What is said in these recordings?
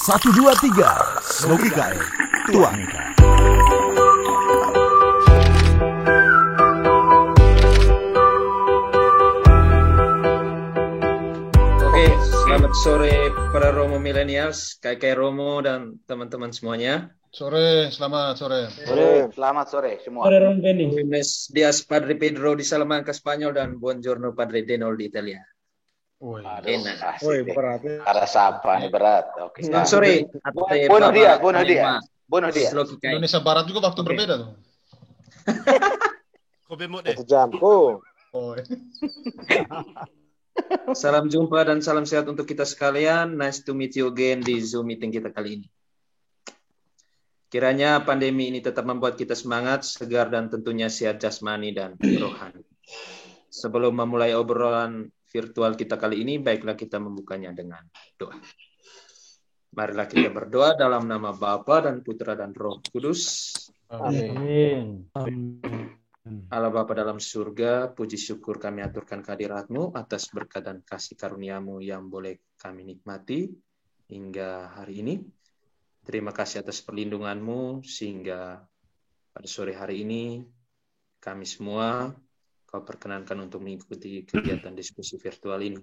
1, 2, 3 Sloki KE Tuangkan. Oke, selamat sore para Romo Millennials, kakek Romo dan teman-teman semuanya. Selamat sore. Selamat sore semua. Sore Rom Benny. Buenos dias Padre Pedro di Salamanca, Spanyol, dan buongiorno Padre Denol di Italia. Enak. Berat. Ada sapa nih berat. Oke. Selamat sore. Buenos dias. Sloki KE. Indonesia Barat juga waktu Oke. berbeda tuh. Satu jamku. Oh. Salam jumpa dan salam sehat untuk kita sekalian. Nice to meet you again di Zoom meeting kita kali ini. Kiranya pandemi ini tetap membuat kita semangat, segar, dan tentunya sehat jasmani dan rohani. Sebelum memulai obrolan virtual kita kali ini, baiklah kita membukanya dengan doa. Marilah kita berdoa dalam nama Bapa dan Putra dan Roh Kudus. Amin. Allah Bapa dalam surga, puji syukur kami aturkan kehadirat-Mu atas berkat dan kasih karunia-Mu yang boleh kami nikmati hingga hari ini. Terima kasih atas perlindungan-Mu sehingga pada sore hari ini kami semua Kau perkenankan untuk mengikuti kegiatan diskusi virtual ini.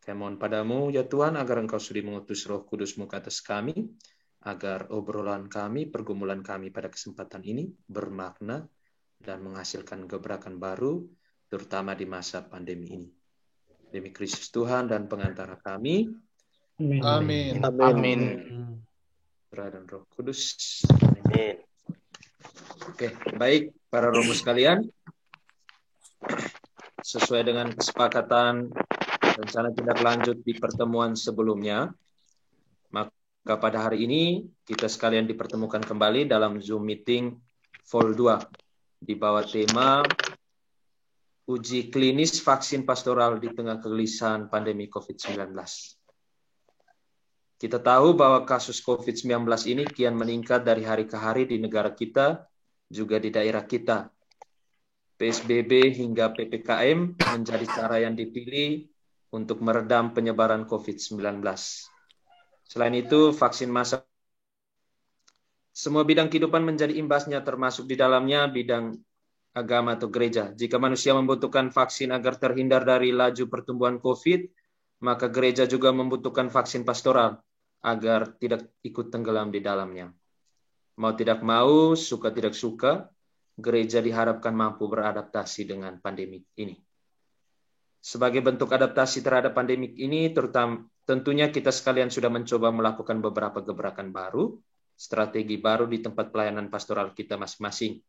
Kami mohon padamu ya Tuhan agar Engkau sudi mengutus Roh Kudus-Mu ke atas kami, agar obrolan kami, pergumulan kami pada kesempatan ini bermakna dan menghasilkan gebrakan baru, terutama di masa pandemi ini. Demi Kristus Tuhan dan pengantara kami, Amin. Putra dan Roh Kudus. Amin. Oke, baik para Romo sekalian. Sesuai dengan kesepakatan rencana tindak lanjut di pertemuan sebelumnya, maka pada hari ini kita sekalian dipertemukan kembali dalam Zoom meeting Vol 2 di bawah tema uji klinis vaksin pastoral di tengah kegelisahan pandemi COVID-19. Kita tahu bahwa kasus COVID-19 ini kian meningkat dari hari ke hari di negara kita, juga di daerah kita. PSBB hingga PPKM menjadi cara yang dipilih untuk meredam penyebaran COVID-19. Selain itu, vaksin massal semua bidang kehidupan menjadi imbasnya, termasuk di dalamnya bidang agama atau gereja. Jika manusia membutuhkan vaksin agar terhindar dari laju pertumbuhan COVID, maka gereja juga membutuhkan vaksin pastoral agar tidak ikut tenggelam di dalamnya. Mau tidak mau, suka tidak suka, gereja diharapkan mampu beradaptasi dengan pandemik ini. Sebagai bentuk adaptasi terhadap pandemik ini, tentunya kita sekalian sudah mencoba melakukan beberapa gebrakan baru, strategi baru di tempat pelayanan pastoral kita masing-masing.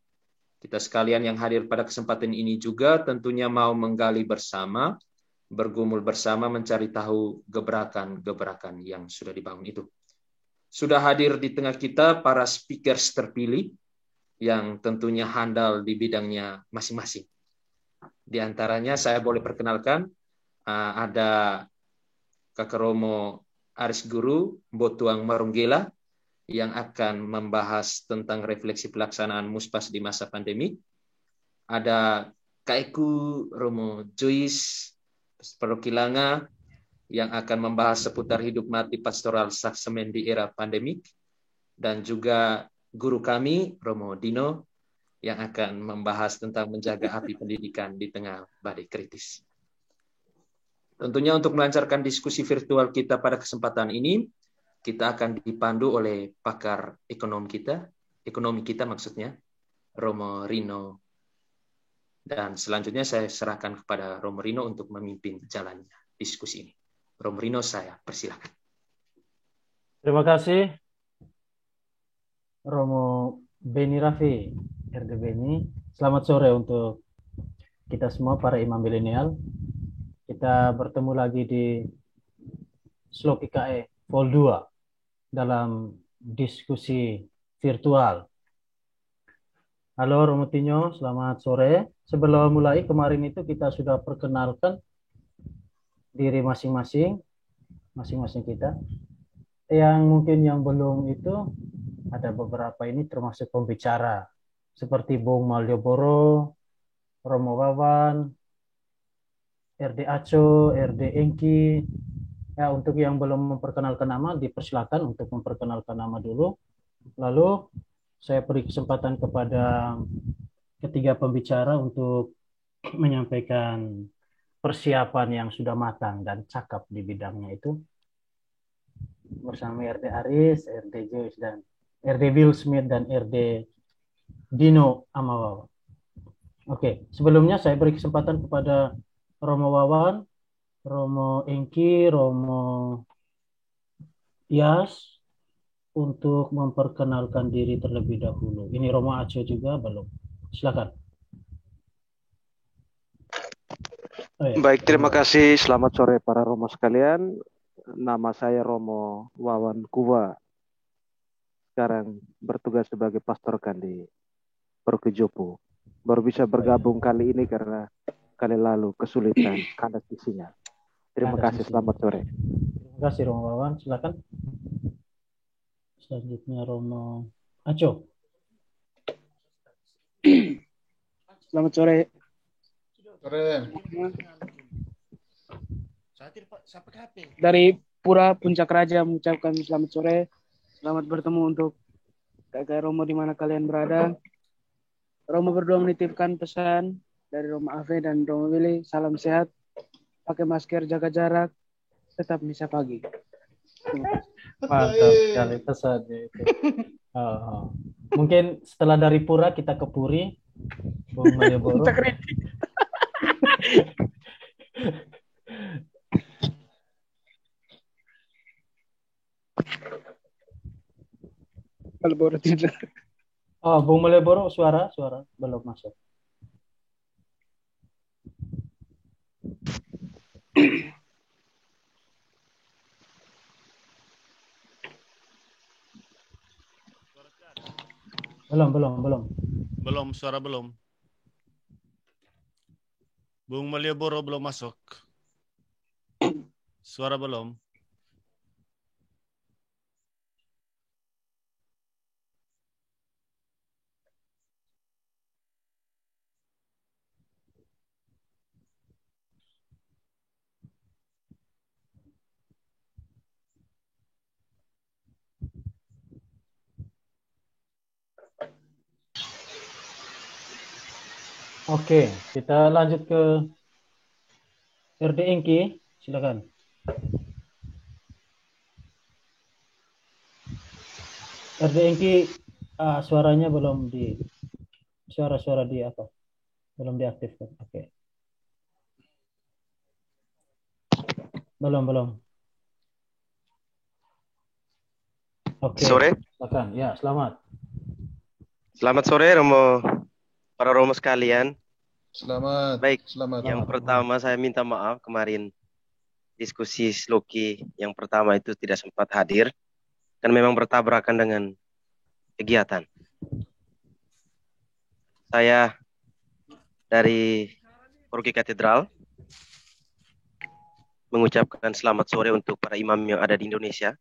Kita sekalian yang hadir pada kesempatan ini juga tentunya mau menggali bersama, bergumul bersama mencari tahu gebrakan-gebrakan yang sudah dibangun itu. Sudah hadir di tengah kita para speakers terpilih yang tentunya handal di bidangnya masing-masing. Di antaranya saya boleh perkenalkan, ada Kakak Romo Aris Guru Botuang Marunggela yang akan membahas tentang refleksi pelaksanaan Muspas di masa pandemi. Ada Kak Eku Romo Joyce Perokilanga yang akan membahas seputar hidup mati pastoral saksemen di era pandemik. Dan juga guru kami, Romo Dino, yang akan membahas tentang menjaga api pendidikan di tengah badai kritis. Tentunya untuk melancarkan diskusi virtual kita pada kesempatan ini, kita akan dipandu oleh pakar ekonomi kita maksudnya, Romo Rino. Dan selanjutnya saya serahkan kepada Romo Rino untuk memimpin jalannya diskusi ini. Romo Rino, saya persilakan. Terima kasih Romo Beni Raffi, RD Beni. Selamat sore untuk kita semua para imam milenial. Kita bertemu lagi di Sloki KE Vol 2 dalam diskusi virtual. Halo Romo Tino, selamat sore. Sebelum mulai kemarin itu kita sudah perkenalkan diri masing-masing kita. Yang mungkin yang belum itu ada beberapa ini termasuk pembicara seperti Bung Malioboro, Romo Wawan, RD Aco, RD Engki, Ya, untuk yang belum memperkenalkan nama, dipersilakan untuk memperkenalkan nama dulu. Lalu saya beri kesempatan kepada ketiga pembicara untuk menyampaikan persiapan yang sudah matang dan cakap di bidangnya itu bersama RD Aris, RD Joyce, dan RD Will Smith, dan RD Dino Amawawa. Oke, sebelumnya saya beri kesempatan kepada Romo Wawan, Romo Engki, Romo Yas untuk memperkenalkan diri terlebih dahulu. Ini Romo Aco juga belum. Silakan. Oh, ya. Baik, terima kasih. Selamat sore para Romo sekalian. Nama saya Romo Wawan Kuwa. Sekarang bertugas sebagai pastor di Paroki Jopo. Baru bisa bergabung kali ini karena kali lalu kesulitan kandas di sinyal. Terima kasih, selamat sore. Terima kasih Romo Wawan, silakan. Selanjutnya Romo Aco. Selamat sore. Sore. Dari Pura Puncak Raja mengucapkan selamat sore. Selamat bertemu untuk kakak Romo di mana kalian berada. Romo berdua menitipkan pesan dari Romo Ave dan Romo Willy. Salam sehat. Pakai masker, jaga jarak, tetap misa pagi. Mantap sekali pesannya itu. Mungkin setelah dari Pura kita ke Puri, Bung Malioboro. Malioboro tidak. Oh, Bung Malioboro suara belum masuk. Belum, suara belum. Bung Malioboro belum masuk. Suara belum. Oke, kita lanjut ke RD Engki, silakan. RD Engki, suaranya belum suara di apa? Belum diaktifkan. Oke. Belum. Oke. Sore. Silakan. Ya, selamat. Selamat sore Romo, para Romo sekalian. Selamat. Baik. Selamat. Yang pertama saya minta maaf kemarin diskusi Sloki yang pertama itu tidak sempat hadir dan memang bertabrakan dengan kegiatan. Saya dari Paroki Katedral mengucapkan selamat sore untuk para imam yang ada di Indonesia.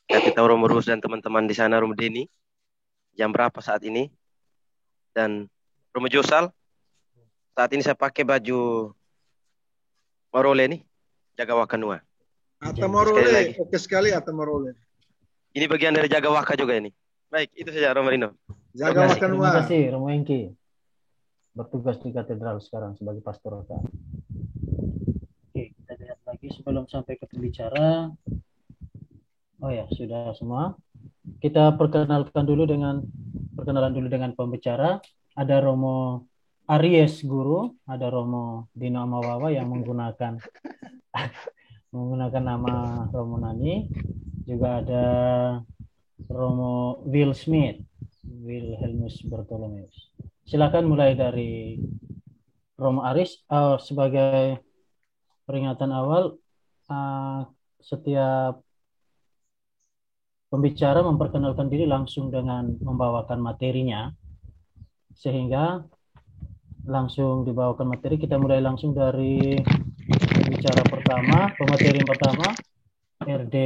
Kita tahu Romo Rus dan teman-teman di sana, Romo Deni, jam berapa saat ini? Dan Romo Josal, saat ini saya pakai baju Marole nih, Jaga Waka Nua. Atau Marole, oke sekali Atau Marole. Ini bagian dari Jaga Waka juga ini. Baik, itu saja Romo Rino. Jaga Waka Nua. Terima kasih Romo Engki. Bertugas di katedral sekarang sebagai pastor. Oke, kita lihat lagi sebelum sampai ke pembicara. Oh ya, sudah semua. Kita perkenalan dulu dengan pembicara. Ada Romo Aries Guru, ada Romo Dino Amawawa yang menggunakan nama Romo Nani, juga ada Romo Will Smith, Wilhelmus Bartholomeus. Silakan mulai dari Romo Aries. Sebagai peringatan awal, setiap pembicara memperkenalkan diri langsung dengan membawakan materinya, sehingga langsung dibawakan materi. Kita mulai langsung dari pemateri pertama, RD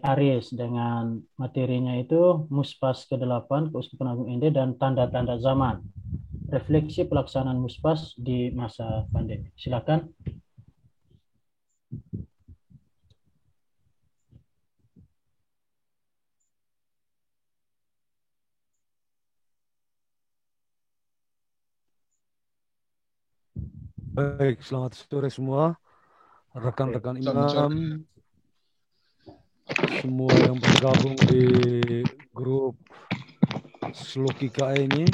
Aries dengan materinya itu Muspas ke-8 Keuskupan Agung Ende dan tanda-tanda zaman. Refleksi pelaksanaan Muspas di masa pandemi. Silakan. Baik, selamat sore semua. Rekan-rekan imam, semua yang bergabung di grup Sloki KE ini.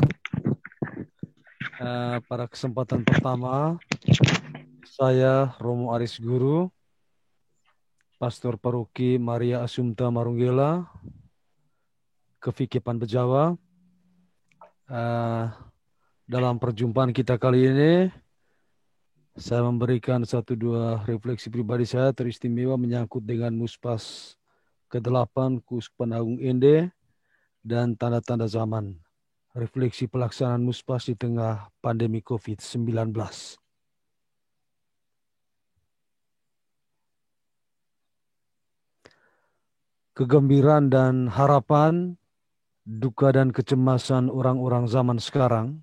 Pada kesempatan pertama, saya Romo Aris Guru, Pastor Paroki Maria Assumpta Marunggela, Kefikipan Bejawa. Dalam perjumpaan kita kali ini, saya memberikan 1-2 refleksi pribadi saya teristimewa menyangkut dengan Muspas ke-8 Keuskupan Agung Ende dan tanda-tanda zaman. Refleksi pelaksanaan Muspas di tengah pandemi COVID-19. Kegembiraan dan harapan, duka dan kecemasan orang-orang zaman sekarang,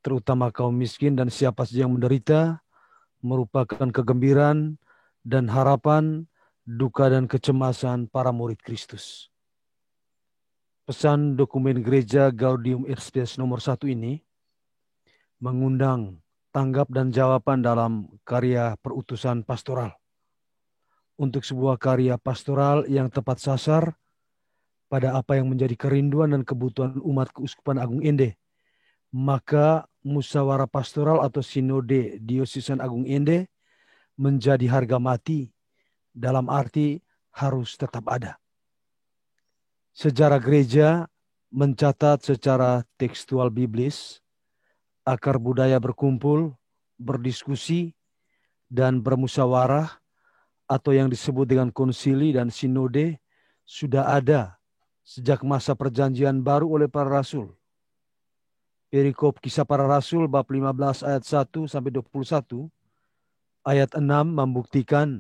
terutama kaum miskin dan siapa saja yang menderita, merupakan kegembiraan dan harapan, duka dan kecemasan para murid Kristus. Pesan dokumen gereja Gaudium et Spes nomor 1 ini mengundang tanggap dan jawaban dalam karya perutusan pastoral. Untuk sebuah karya pastoral yang tepat sasar pada apa yang menjadi kerinduan dan kebutuhan umat Keuskupan Agung Ende, maka musyawarah pastoral atau sinode diosesan Agung Ende menjadi harga mati, dalam arti harus tetap ada. Sejarah gereja mencatat secara tekstual biblis, akar budaya berkumpul, berdiskusi, dan bermusyawarah atau yang disebut dengan konsili dan sinode sudah ada sejak masa perjanjian baru oleh para rasul. Perikop Kisah Para Rasul bab 15 ayat 1 sampai 21, ayat 6 membuktikan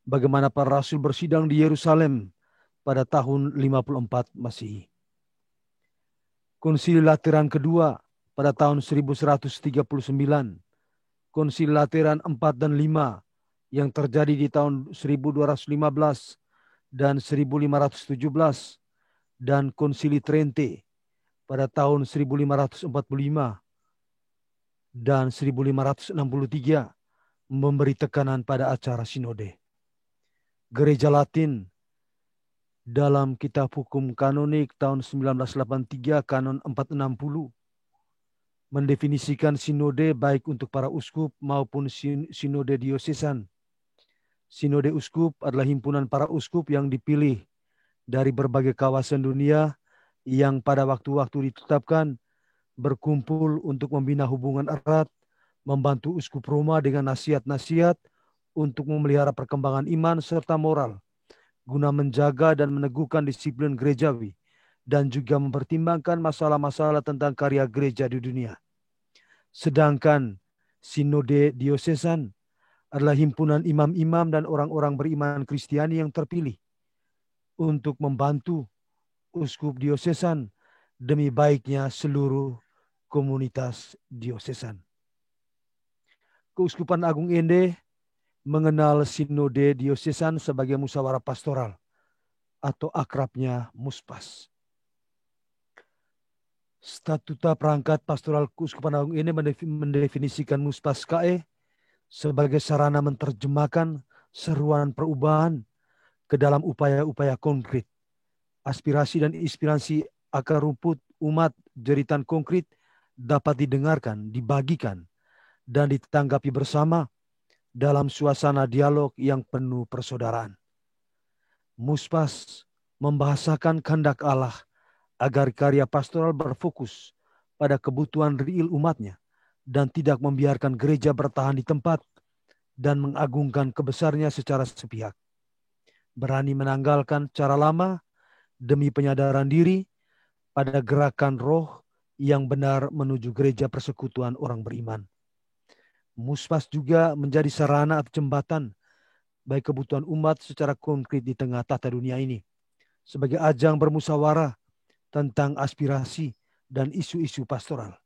bagaimana para rasul bersidang di Yerusalem pada tahun 54 Masehi. Konsili Lateran kedua pada tahun 1139, Konsili Lateran 4 dan 5 yang terjadi di tahun 1215 dan 1517, dan Konsili Trente pada tahun 1545 dan 1563 memberi tekanan pada acara sinode. Gereja Latin dalam Kitab Hukum Kanonik tahun 1983 Kanon 460 mendefinisikan sinode baik untuk para uskup maupun sinode diosesan. Sinode uskup adalah himpunan para uskup yang dipilih dari berbagai kawasan dunia yang pada waktu-waktu ditetapkan berkumpul untuk membina hubungan erat, membantu uskup Roma dengan nasihat-nasihat untuk memelihara perkembangan iman serta moral, guna menjaga dan meneguhkan disiplin gerejawi, dan juga mempertimbangkan masalah-masalah tentang karya gereja di dunia. Sedangkan sinode diosesan adalah himpunan imam-imam dan orang-orang beriman Kristiani yang terpilih untuk membantu uskup diosesan demi baiknya seluruh komunitas diosesan. Keuskupan Agung Ende mengenal sinode diosesan sebagai musyawarah pastoral atau akrabnya Muspas. Statuta Perangkat Pastoral Keuskupan Agung Ende mendefinisikan Muspas KE sebagai sarana menerjemahkan seruan perubahan ke dalam upaya-upaya konkret. Aspirasi dan inspirasi akar rumput umat jeritan konkret dapat didengarkan, dibagikan, dan ditanggapi bersama dalam suasana dialog yang penuh persaudaraan. Muspas membahasakan kehendak Allah agar karya pastoral berfokus pada kebutuhan real umatnya dan tidak membiarkan gereja bertahan di tempat dan mengagungkan kebesarnya secara sepihak. Berani menanggalkan cara lama demi penyadaran diri pada gerakan roh yang benar menuju gereja persekutuan orang beriman. Muspas juga menjadi sarana atau jembatan bagi kebutuhan umat secara konkret di tengah tata dunia ini, sebagai ajang bermusyawarah tentang aspirasi dan isu-isu pastoral.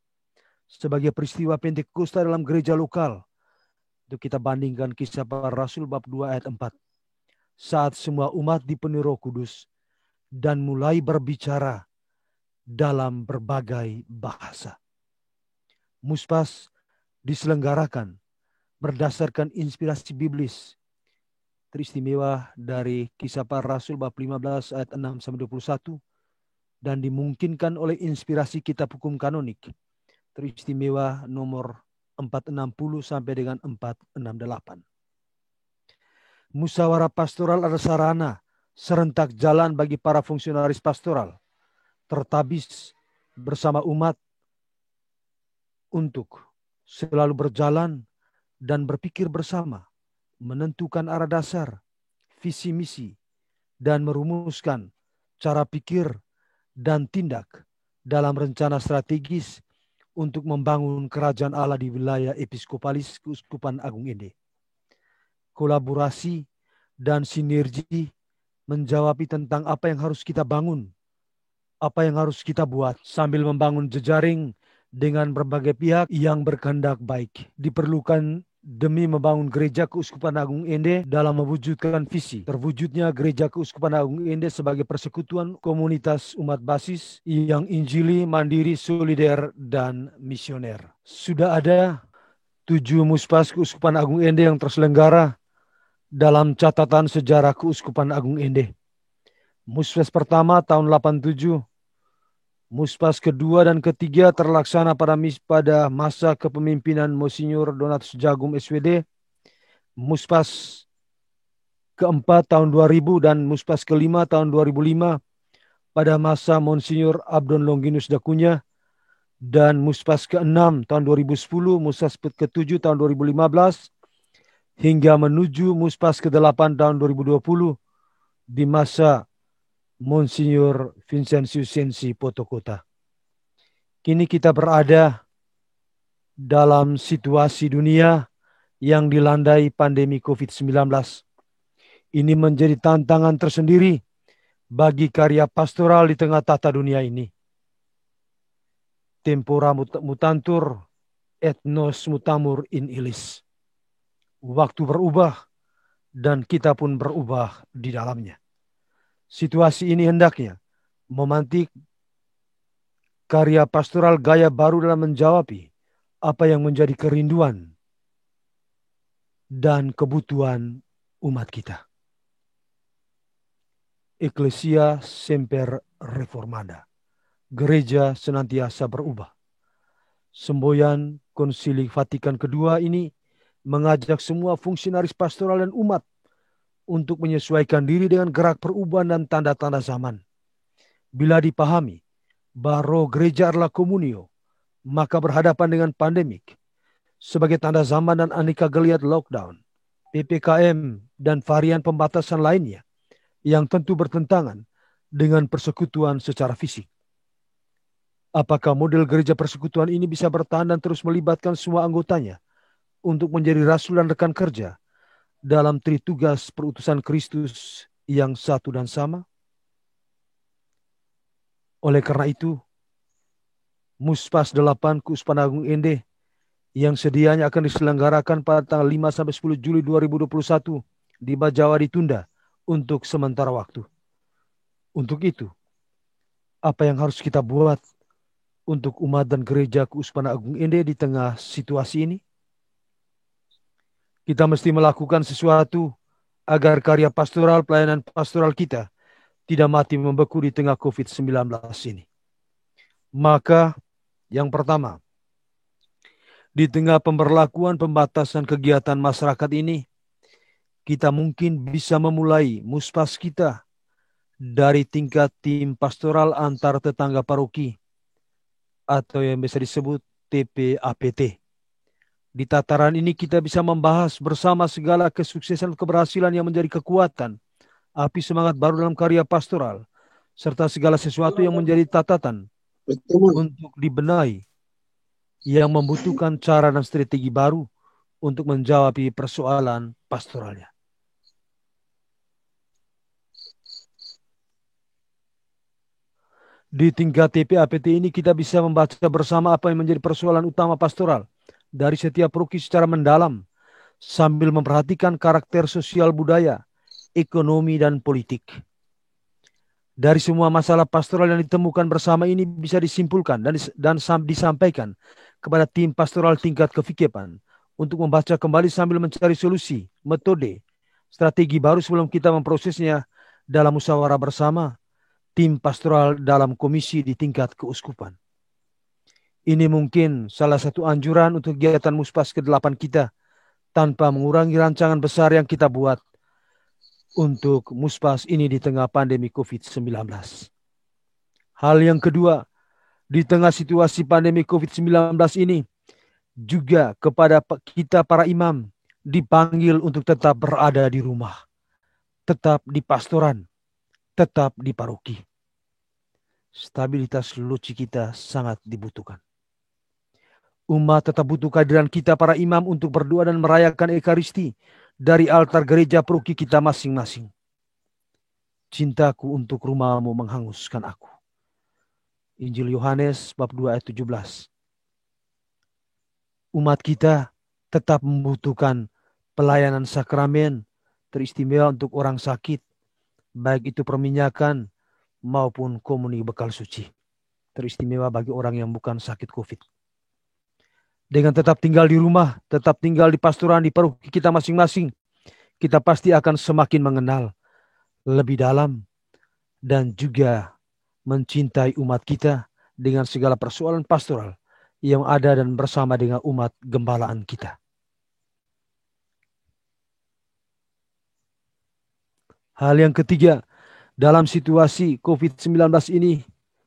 Sebagai peristiwa Pentakosta dalam gereja lokal, itu kita bandingkan Kisah Para Rasul bab 2 ayat 4. Saat semua umat dipenuhi Roh Kudus dan mulai berbicara dalam berbagai bahasa. Muspas diselenggarakan berdasarkan inspirasi biblis teristimewa dari Kisah Para Rasul bab 15 ayat 6 sampai 21 dan dimungkinkan oleh inspirasi kitab hukum kanonik teristimewa nomor 460 sampai dengan 468. Musyawarah pastoral adalah sarana serentak jalan bagi para fungsionaris pastoral tertabis bersama umat untuk selalu berjalan dan berpikir bersama, menentukan arah dasar, visi misi, dan merumuskan cara pikir dan tindak dalam rencana strategis untuk membangun kerajaan Allah di wilayah episkopalis Keuskupan Agung Ende. Kolaborasi dan sinergi menjawab tentang apa yang harus kita bangun, apa yang harus kita buat sambil membangun jejaring dengan berbagai pihak yang berkehendak baik. Diperlukan demi membangun Gereja Keuskupan Agung Ende dalam mewujudkan visi terwujudnya Gereja Keuskupan Agung Ende sebagai persekutuan komunitas umat basis yang injili, mandiri, solider, dan misioner. Sudah ada 7 muspas Keuskupan Agung Ende yang terselenggara dalam catatan sejarah Keuskupan Agung Ende. Muspas pertama tahun 87, Muspas kedua dan ketiga terlaksana pada masa kepemimpinan Monsinyur Donatus Jagum SWD. Muspas keempat tahun 2000 dan Muspas kelima tahun 2005 pada masa Monsinyur Abdon Longinus Dakunya. Dan Muspas keenam tahun 2010, Muspas ketujuh tahun 2015, hingga menuju Muspas ke-8 tahun 2020 di masa Monsinyur Vincentius Sensi Potokota. Kini kita berada dalam situasi dunia yang dilandai pandemi COVID-19. Ini menjadi tantangan tersendiri bagi karya pastoral di tengah tata dunia ini. Tempora mutantur, etnos mutamur in illis. Waktu berubah dan kita pun berubah di dalamnya. Situasi ini hendaknya memantik karya pastoral gaya baru dalam menjawabi apa yang menjadi kerinduan dan kebutuhan umat kita. Ecclesia semper reformanda. Gereja senantiasa berubah. Semboyan Konsili Vatikan II ini mengajak semua fungsionaris pastoral dan umat untuk menyesuaikan diri dengan gerak perubahan dan tanda-tanda zaman. Bila dipahami bahwa gereja adalah komunio, maka berhadapan dengan pandemik sebagai tanda zaman dan aneka geliat lockdown, PPKM, dan varian pembatasan lainnya yang tentu bertentangan dengan persekutuan secara fisik. Apakah model gereja persekutuan ini bisa bertahan dan terus melibatkan semua anggotanya untuk menjadi rasul dan rekan kerja dalam tritugas perutusan Kristus yang satu dan sama? Oleh karena itu, Muspas 8 Keuskupan Agung Ende yang sedianya akan diselenggarakan pada tanggal 5-10 Juli 2021 di Bajawa ditunda untuk sementara waktu. Untuk itu, apa yang harus kita buat untuk umat dan gereja Keuskupan Agung Ende di tengah situasi ini? Kita mesti melakukan sesuatu agar karya pastoral, pelayanan pastoral kita tidak mati membeku di tengah COVID-19 ini. Maka yang pertama, di tengah pemberlakuan pembatasan kegiatan masyarakat ini, kita mungkin bisa memulai muspas kita dari tingkat tim pastoral antar tetangga paroki atau yang bisa disebut TPAPT. Di tataran ini kita bisa membahas bersama segala kesuksesan keberhasilan yang menjadi kekuatan, api semangat baru dalam karya pastoral, serta segala sesuatu yang menjadi catatan untuk dibenahi, yang membutuhkan cara dan strategi baru untuk menjawab persoalan pastoralnya. Di tingkat TPAPT ini kita bisa membaca bersama apa yang menjadi persoalan utama pastoral dari setiap paroki secara mendalam, sambil memperhatikan karakter sosial budaya, ekonomi, dan politik. Dari semua masalah pastoral yang ditemukan bersama ini bisa disimpulkan dan disampaikan kepada tim pastoral tingkat kevikepan untuk membaca kembali sambil mencari solusi, metode, strategi baru sebelum kita memprosesnya dalam musyawarah bersama tim pastoral dalam komisi di tingkat keuskupan. Ini mungkin salah satu anjuran untuk kegiatan Muspas ke-8 kita tanpa mengurangi rancangan besar yang kita buat untuk Muspas ini di tengah pandemi COVID-19. Hal yang kedua, di tengah situasi pandemi COVID-19 ini, juga kepada kita para imam dipanggil untuk tetap berada di rumah, tetap di pastoran, tetap di paroki. Stabilitas loci kita sangat dibutuhkan. Umat tetap butuh kehadiran kita para imam untuk berdoa dan merayakan Ekaristi dari altar gereja paroki kita masing-masing. Cintaku untuk rumahmu menghanguskan aku. Injil Yohanes bab 2 ayat 17. Umat kita tetap membutuhkan pelayanan sakramen teristimewa untuk orang sakit, baik itu perminyakan maupun komuni bekal suci, teristimewa bagi orang yang bukan sakit COVID. Dengan tetap tinggal di rumah, tetap tinggal di pastoran, di paroki kita masing-masing, kita pasti akan semakin mengenal lebih dalam dan juga mencintai umat kita dengan segala persoalan pastoral yang ada dan bersama dengan umat gembalaan kita. Hal yang ketiga, dalam situasi COVID-19 ini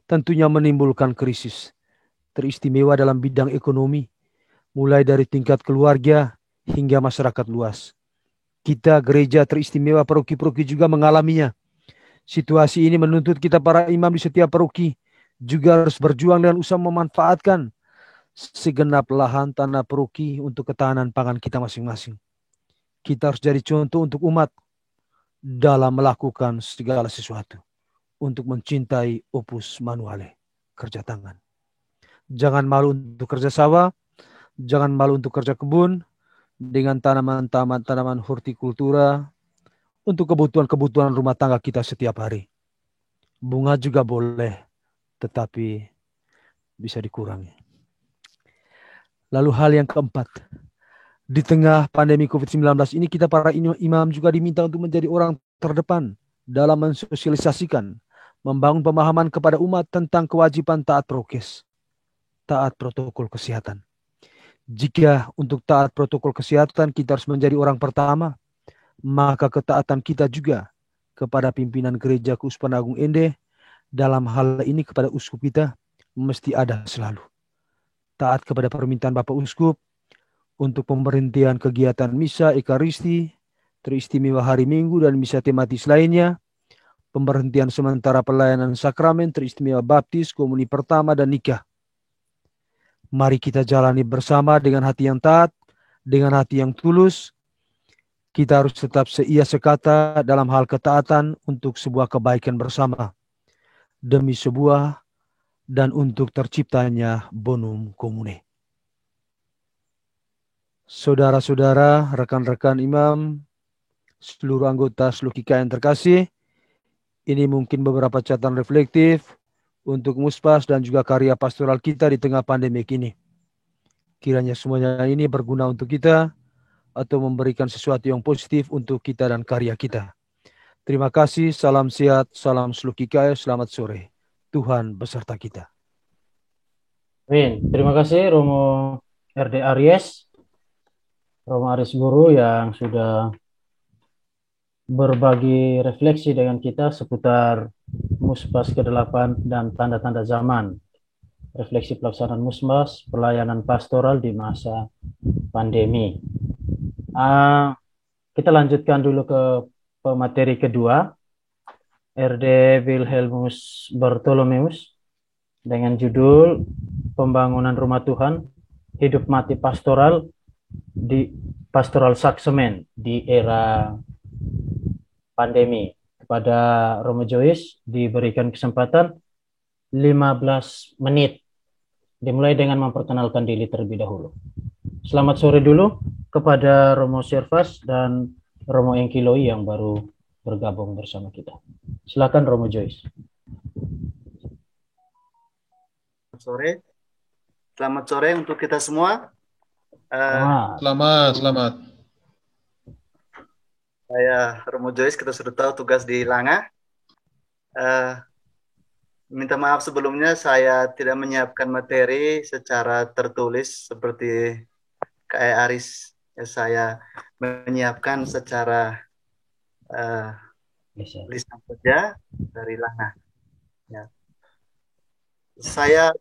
tentunya menimbulkan krisis teristimewa dalam bidang ekonomi, mulai dari tingkat keluarga hingga masyarakat luas. Kita gereja teristimewa paroki-paroki juga mengalaminya. Situasi ini menuntut kita para imam di setiap paroki juga harus berjuang dan usaha memanfaatkan segenap lahan tanah paroki untuk ketahanan pangan kita masing-masing. Kita harus jadi contoh untuk umat dalam melakukan segala sesuatu untuk mencintai opus manuale, kerja tangan. Jangan malu untuk kerja sawah, jangan malu untuk kerja kebun dengan tanaman hortikultura untuk kebutuhan-kebutuhan rumah tangga kita setiap hari. Bunga juga boleh, tetapi bisa dikurangi. Lalu hal yang keempat, di tengah pandemi COVID-19 ini kita para imam juga diminta untuk menjadi orang terdepan dalam mensosialisasikan, membangun pemahaman kepada umat tentang kewajiban taat prokes, taat protokol kesehatan. Jika untuk taat protokol kesehatan kita harus menjadi orang pertama, maka ketaatan kita juga kepada pimpinan gereja Keuskupan Agung Ende dalam hal ini kepada uskup kita mesti ada selalu. Taat kepada permintaan Bapak Uskup untuk pemberhentian kegiatan misa, ekaristi, teristimewa hari Minggu dan misa tematis lainnya, pemberhentian sementara pelayanan sakramen, teristimewa baptis, komuni pertama dan nikah. Mari kita jalani bersama dengan hati yang taat, dengan hati yang tulus. Kita harus tetap seia sekata dalam hal ketaatan untuk sebuah kebaikan bersama. Demi sebuah dan untuk terciptanya bonum comune. Saudara-saudara, rekan-rekan imam, seluruh anggota Slokika yang terkasih, ini mungkin beberapa catatan reflektif untuk Muspas dan juga karya pastoral kita di tengah pandemi ini. Kiranya semuanya ini berguna untuk kita atau memberikan sesuatu yang positif untuk kita dan karya kita. Terima kasih, salam sehat, salam Slokika, selamat sore. Tuhan beserta kita. Amin. Terima kasih Romo RD Aries, Romo Aris Guru yang sudah berbagi refleksi dengan kita seputar Muspas ke-8 dan tanda-tanda zaman. Refleksi pelaksanaan Muspas, pelayanan pastoral di masa pandemi. Kita lanjutkan dulu ke pemateri kedua, RD Wilhelmus Bartholomeus, dengan judul Pembangunan Rumah Tuhan, Hidup Mati Pastoral di Pastoral Sakramen di era pandemi. Kepada Romo Joyce diberikan kesempatan 15 menit. Dimulai dengan memperkenalkan diri terlebih dahulu. Selamat sore dulu kepada Romo Servas dan Romo Engkiloi yang baru bergabung bersama kita. Silakan Romo Joyce. Selamat sore untuk kita semua. Selamat. Saya Romo Joyce, kita sudah tahu tugas di Langa. Minta maaf sebelumnya saya tidak menyiapkan materi secara tertulis seperti Kak Aris. Saya menyiapkan secara lisan saja dari Langa. Ya. Saya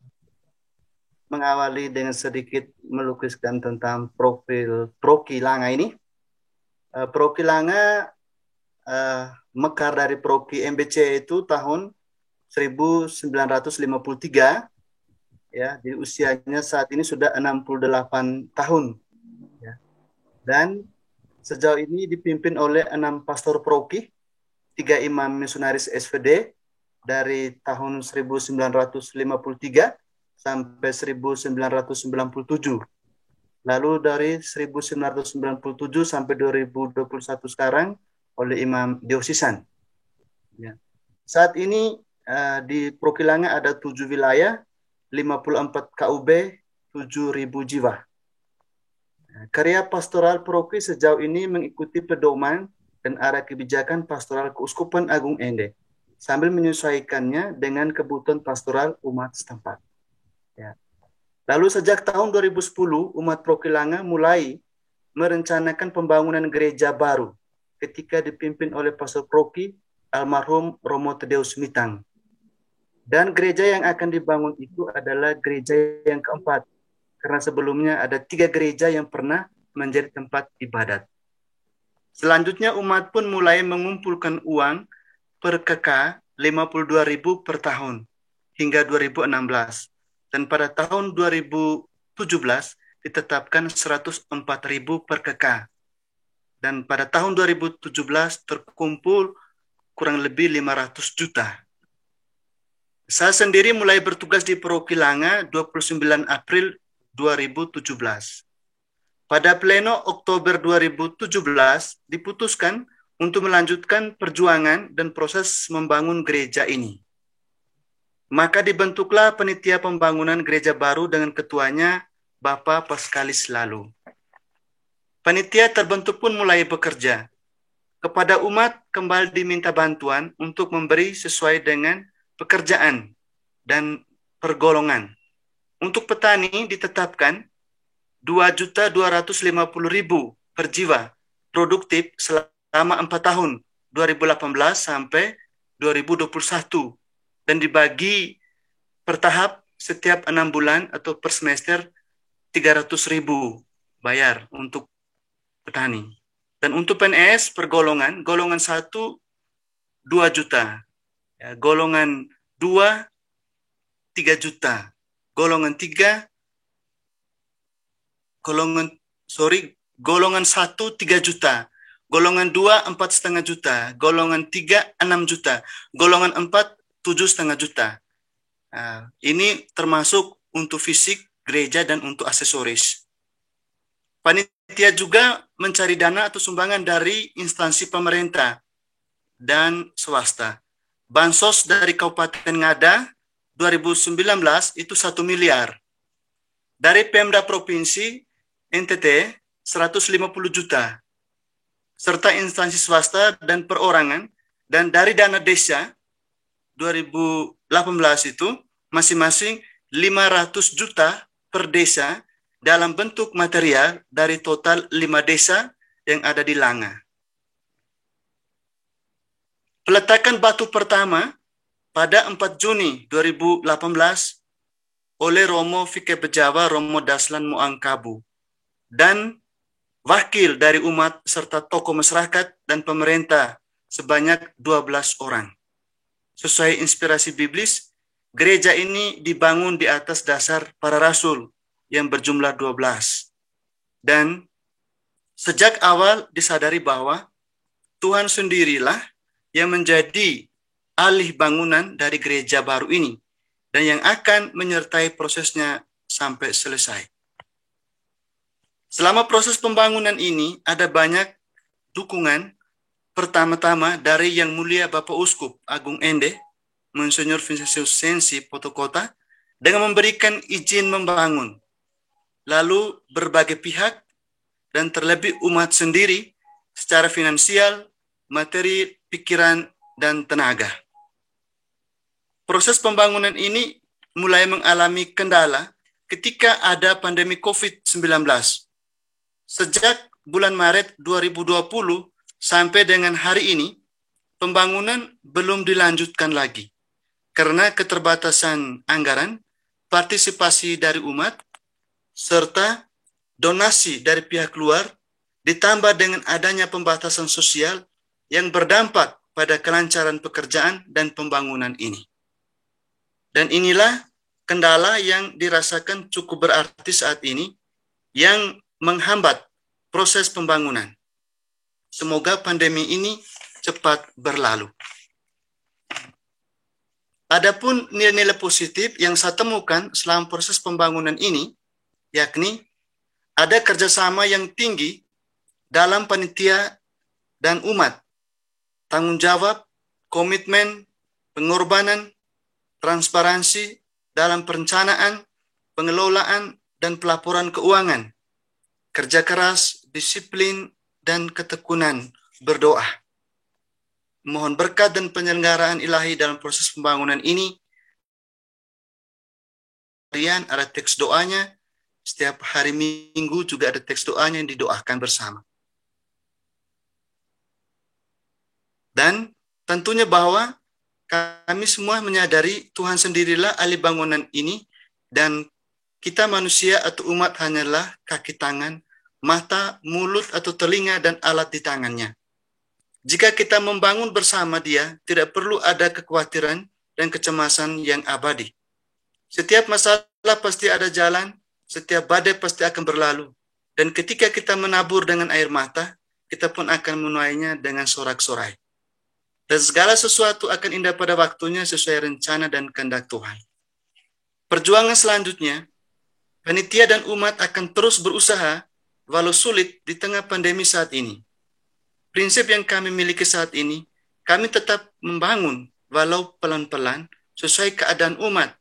mengawali dengan sedikit melukiskan tentang profil Proki Langa ini. Proki Langa mekar dari Proki MBC itu tahun 1953, ya, jadi usianya saat ini sudah 68 tahun, ya. Dan sejauh ini dipimpin oleh 6 pastor Proki, 3 imam misionaris SVD dari tahun 1953 sampai 1997. Lalu dari 1997 sampai 2021 sekarang oleh imam diocesan. Ya. Saat ini di Proki Langa ada 7 wilayah, 54 KUB, 7.000 jiwa. Karya pastoral Proki sejauh ini mengikuti pedoman dan arah kebijakan pastoral Keuskupan Agung Ende, sambil menyesuaikannya dengan kebutuhan pastoral umat setempat. Ya. Lalu sejak tahun 2010, umat Proki Langa mulai merencanakan pembangunan gereja baru ketika dipimpin oleh Pastor Proki almarhum Romo Tadeus Mitang. Dan gereja yang akan dibangun itu adalah gereja yang keempat, karena sebelumnya ada 3 gereja yang pernah menjadi tempat ibadat. Selanjutnya umat pun mulai mengumpulkan uang per KK 52.000 per tahun hingga 2016. Dan pada tahun 2017 ditetapkan 104.000 per KK. Dan pada tahun 2017 terkumpul kurang lebih 500 juta. Saya sendiri mulai bertugas di Proki Langa 29 April 2017. Pada pleno Oktober 2017 diputuskan untuk melanjutkan perjuangan dan proses membangun gereja ini. Maka dibentuklah panitia pembangunan gereja baru dengan ketuanya Bapak Paskalis lalu. Panitia terbentuk pun mulai bekerja. Kepada umat kembali diminta bantuan untuk memberi sesuai dengan pekerjaan dan pergolongan. Untuk petani ditetapkan 2.250.000 per jiwa produktif selama 4 tahun 2018 sampai 2021 dan dibagi per tahap setiap 6 bulan atau per semester 300.000 bayar untuk petani. Dan untuk PNS pergolongan, golongan 1 2 juta. Ya, golongan 2 3 juta. Golongan 3 golongan 1 3 juta. Golongan 2 4,5 juta. Golongan 3 6 juta. Golongan 4 7,5 juta. Nah, ini termasuk untuk fisik gereja dan untuk aksesoris. Panitia juga mencari dana atau sumbangan dari instansi pemerintah dan swasta. Bansos dari Kabupaten Ngada 2019 itu 1 miliar. Dari Pemda Provinsi NTT 150 juta. Serta instansi swasta dan perorangan. Dan dari dana desa 2018 itu masing-masing 500 juta per desa dalam bentuk material dari total 5 desa yang ada di Langa. Peletakan batu pertama pada 4 Juni 2018 oleh Romo Fike Bejawa Romo Daslan Muangkabu dan wakil dari umat serta tokoh masyarakat dan pemerintah sebanyak 12 orang. Sesuai inspirasi biblis, gereja ini dibangun di atas dasar para rasul yang berjumlah 12. Dan sejak awal disadari bahwa Tuhan sendirilah yang menjadi alih bangunan dari gereja baru ini dan yang akan menyertai prosesnya sampai selesai. Selama proses pembangunan ini ada banyak dukungan, pertama-tama dari Yang Mulia Bapak Uskup Agung Ende, Monsignor Vincentius Sensi Potokota, dengan memberikan izin membangun. lalu berbagai pihak, dan terlebih umat sendiri secara finansial, materi, pikiran, dan tenaga. Proses pembangunan ini mulai mengalami kendala ketika ada pandemi COVID-19. Sejak bulan Maret 2020 sampai dengan hari ini, pembangunan belum dilanjutkan lagi karena keterbatasan anggaran, partisipasi dari umat, serta donasi dari pihak luar, ditambah dengan adanya pembatasan sosial yang berdampak pada kelancaran pekerjaan dan pembangunan ini. Dan inilah kendala yang dirasakan cukup berarti saat ini yang menghambat proses pembangunan. Semoga pandemi ini cepat berlalu. Adapun nilai-nilai positif yang saya temukan selama proses pembangunan ini, yakni ada kerjasama yang tinggi dalam panitia dan umat, tanggung jawab, komitmen, pengorbanan, transparansi dalam perencanaan, pengelolaan, dan pelaporan keuangan, kerja keras, disiplin, dan ketekunan berdoa. Mohon berkat dan penyelenggaraan ilahi dalam proses pembangunan ini. Harian ada teks doanya, setiap hari Minggu juga ada teks doanya yang didoakan bersama. Dan tentunya bahwa kami semua menyadari Tuhan sendirilah ahli bangunan ini, dan kita manusia atau umat hanyalah kaki tangan, mata, mulut atau telinga, dan alat di tangannya. Jika kita membangun bersama Dia, tidak perlu ada kekhawatiran dan kecemasan yang abadi. Setiap masalah pasti ada jalan, setiap badai pasti akan berlalu. Dan ketika kita menabur dengan air mata, kita pun akan menuainya dengan sorak-sorai. Dan segala sesuatu akan indah pada waktunya sesuai rencana dan kehendak Tuhan. Perjuangan selanjutnya, panitia dan umat akan terus berusaha walau sulit di tengah pandemi saat ini. Prinsip yang kami miliki saat ini, kami tetap membangun walau pelan-pelan sesuai keadaan umat.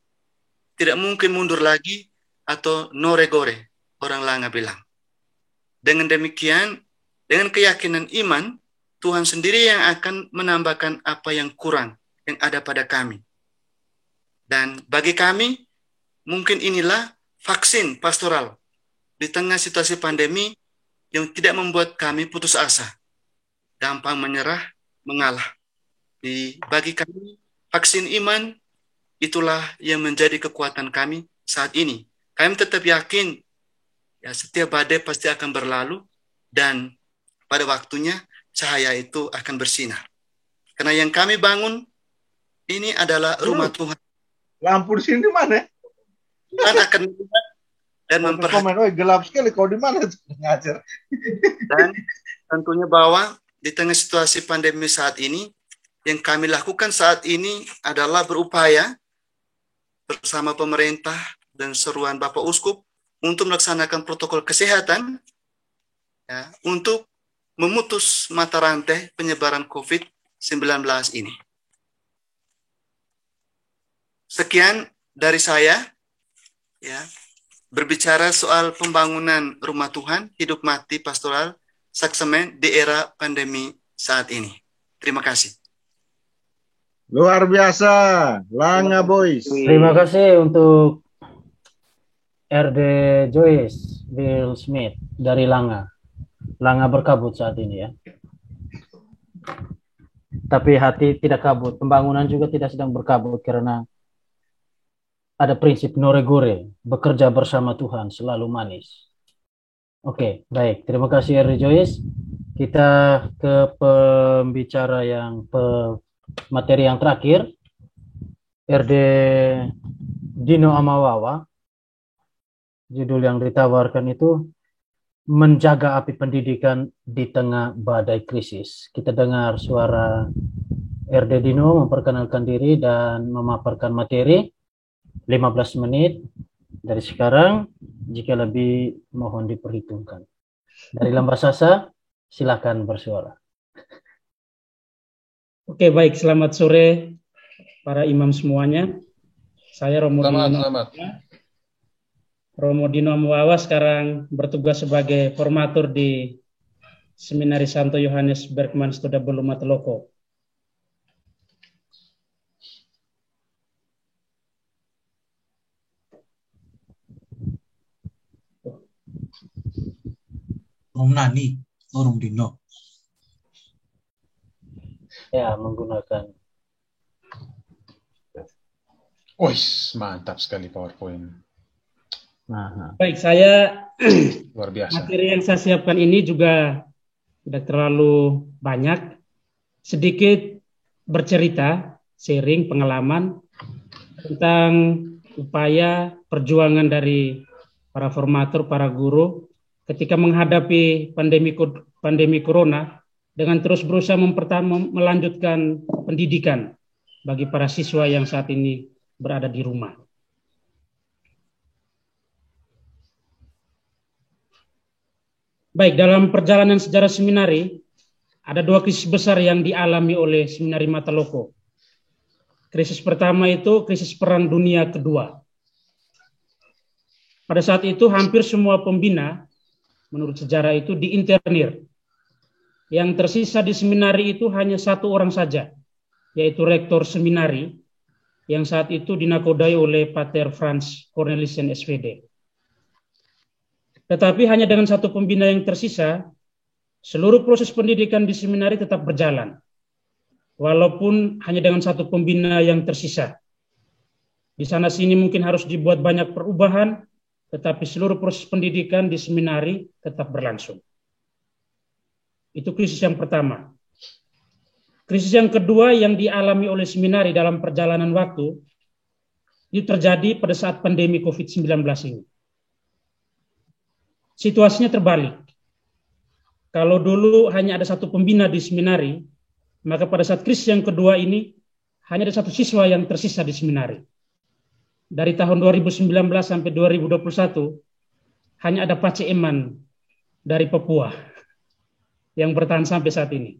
Tidak mungkin mundur lagi atau no regore, orang Langa bilang. Dengan demikian, dengan keyakinan iman, Tuhan sendiri yang akan menambahkan apa yang kurang yang ada pada kami. Dan bagi kami, mungkin inilah vaksin pastoral di tengah situasi pandemi yang tidak membuat kami putus asa, gampang menyerah, mengalah. Bagi kami, vaksin iman itulah yang menjadi kekuatan kami saat ini. Kami tetap yakin ya, setiap badai pasti akan berlalu, dan pada waktunya cahaya itu akan bersinar. Karena yang kami bangun ini adalah rumah Tuhan. Lampu di sini di mana? Tuhan akan melihat dan memperhatikan. Gelap sekali, kau di mana ngajar? Dan tentunya bahwa di tengah situasi pandemi saat ini, yang kami lakukan saat ini adalah berupaya bersama pemerintah dan seruan Bapak Uskup untuk melaksanakan protokol kesehatan ya, untuk memutus mata rantai penyebaran COVID-19 ini. Sekian dari saya, ya, berbicara soal pembangunan rumah Tuhan, hidup mati pastoral, Saksemen di era pandemi saat ini. Terima kasih. Luar biasa, Langa Boys. Terima kasih untuk RD Joyce Bill Smith dari Langa. Langa berkabut saat ini ya. Tapi hati tidak kabut. Pembangunan juga tidak sedang berkabut karena ada prinsip no regore, bekerja bersama Tuhan selalu manis. Oke, baik. Terima kasih RD Joyce. Kita ke pembicara yang materi yang terakhir. RD Dino Amawawa. Judul yang ditawarkan itu menjaga api pendidikan di tengah badai krisis. Kita dengar suara RD Dino memperkenalkan diri dan memaparkan materi 15 menit dari sekarang. Jika lebih mohon diperhitungkan. Dari Lambasasa, silakan bersuara. Oke, baik. Selamat sore para imam semuanya. Saya Romo. Selamat. Romo Dino Muawa sekarang bertugas sebagai formatur di Seminari Santo Yohanes Bergman Studa Belu Mateloko. Rom Nani, Rom Dino. Ya, menggunakan. Wih, mantap sekali PowerPoint. Baik, saya luar biasa. Materi yang saya siapkan ini juga tidak terlalu banyak. Sedikit bercerita, sharing pengalaman tentang upaya perjuangan dari para formatur, para guru ketika menghadapi pandemi corona dengan terus berusaha melanjutkan pendidikan bagi para siswa yang saat ini berada di rumah. Baik, dalam perjalanan sejarah seminari ada dua krisis besar yang dialami oleh Seminari Mateloko. Krisis pertama itu krisis Perang Dunia Kedua. Pada saat itu hampir semua pembina menurut sejarah itu diinternir. Yang tersisa di seminari itu hanya satu orang saja, yaitu rektor seminari yang saat itu dinakodai oleh Pater Franz Cornelissen SVD. Tetapi hanya dengan satu pembina yang tersisa, seluruh proses pendidikan di seminari tetap berjalan, walaupun hanya dengan satu pembina yang tersisa. Di sana-sini mungkin harus dibuat banyak perubahan, tetapi seluruh proses pendidikan di seminari tetap berlangsung. Itu krisis yang pertama. Krisis yang kedua yang dialami oleh seminari dalam perjalanan waktu, itu terjadi pada saat pandemi COVID-19 ini. Situasinya terbalik. Kalau dulu hanya ada satu pembina di seminari, maka pada saat krisis yang kedua ini, hanya ada satu siswa yang tersisa di seminari. Dari tahun 2019 sampai 2021, hanya ada Pace Eman dari Papua yang bertahan sampai saat ini.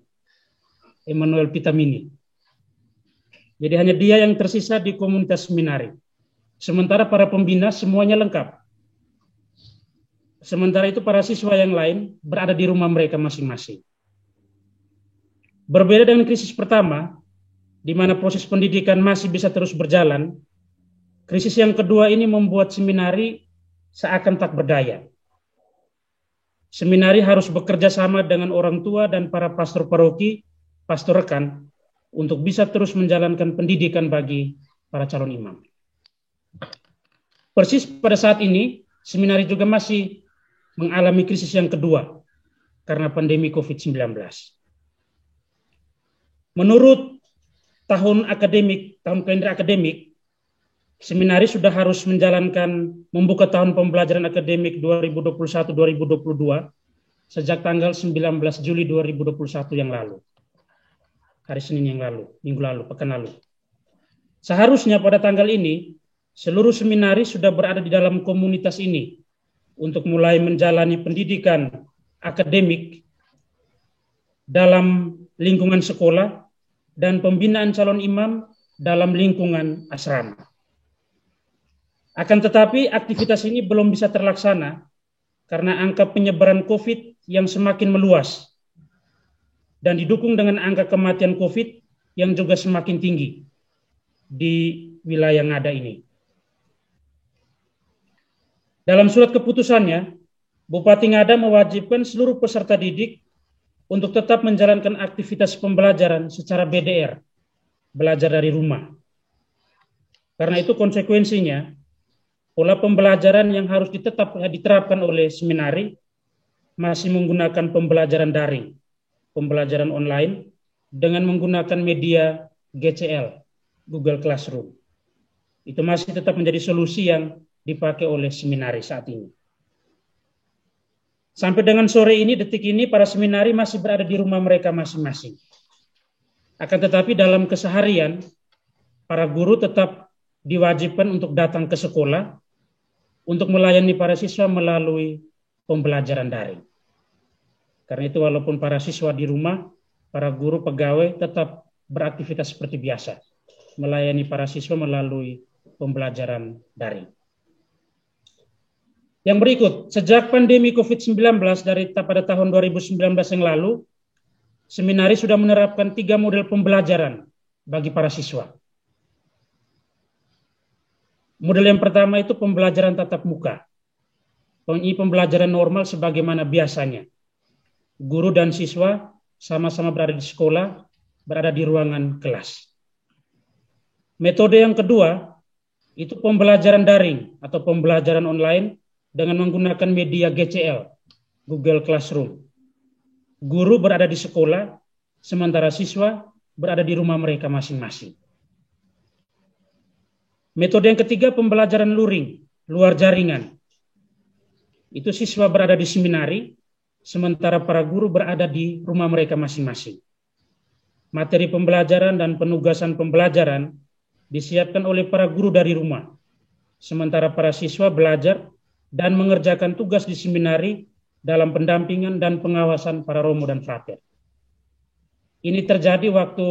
Emmanuel Pitamini. Jadi hanya dia yang tersisa di komunitas seminari. Sementara para pembina semuanya lengkap. Sementara itu para siswa yang lain berada di rumah mereka masing-masing. Berbeda dengan krisis pertama, di mana proses pendidikan masih bisa terus berjalan, krisis yang kedua ini membuat seminari seakan tak berdaya. Seminari harus bekerja sama dengan orang tua dan para pastor paroki, pastor rekan, untuk bisa terus menjalankan pendidikan bagi para calon imam. Persis pada saat ini, seminari juga masih mengalami krisis yang kedua karena pandemi COVID-19. Menurut tahun kalender akademik, seminari sudah harus menjalankan membuka tahun pembelajaran akademik 2021-2022 sejak tanggal 19 Juli 2021 yang lalu. Hari Senin yang lalu, minggu lalu, pekan lalu. Seharusnya pada tanggal ini, seluruh seminari sudah berada di dalam komunitas ini untuk mulai menjalani pendidikan akademik dalam lingkungan sekolah dan pembinaan calon imam dalam lingkungan asrama. Akan tetapi aktivitas ini belum bisa terlaksana karena angka penyebaran COVID yang semakin meluas dan didukung dengan angka kematian COVID yang juga semakin tinggi di wilayah Ngada ini. Dalam surat keputusannya, Bupati Ngada mewajibkan seluruh peserta didik untuk tetap menjalankan aktivitas pembelajaran secara BDR, belajar dari rumah. Karena itu konsekuensinya, pola pembelajaran yang harus diterapkan oleh seminari masih menggunakan pembelajaran daring, pembelajaran online dengan menggunakan media GCL, Google Classroom. Itu masih tetap menjadi solusi yang dipakai oleh seminari saat ini. Sampai dengan sore ini, detik ini, para seminari masih berada di rumah mereka masing-masing. Akan tetapi dalam keseharian, para guru tetap diwajibkan untuk datang ke sekolah untuk melayani para siswa melalui pembelajaran daring. Karena itu walaupun para siswa di rumah, para guru pegawai tetap beraktivitas seperti biasa, melayani para siswa melalui pembelajaran daring. Yang berikut, sejak pandemi COVID-19 pada tahun 2019 yang lalu, seminari sudah menerapkan 3 model pembelajaran bagi para siswa. Model yang pertama itu pembelajaran tatap muka. Ini pembelajaran normal sebagaimana biasanya. Guru dan siswa sama-sama berada di sekolah, berada di ruangan kelas. Metode yang kedua itu pembelajaran daring atau pembelajaran online dengan menggunakan media GCL, Google Classroom. Guru berada di sekolah, sementara siswa berada di rumah mereka masing-masing. Metode yang ketiga pembelajaran luring, luar jaringan. Itu siswa berada di seminari, sementara para guru berada di rumah mereka masing-masing. Materi pembelajaran dan penugasan pembelajaran disiapkan oleh para guru dari rumah, sementara para siswa belajar dan mengerjakan tugas di seminari dalam pendampingan dan pengawasan para romo dan frater. Ini terjadi waktu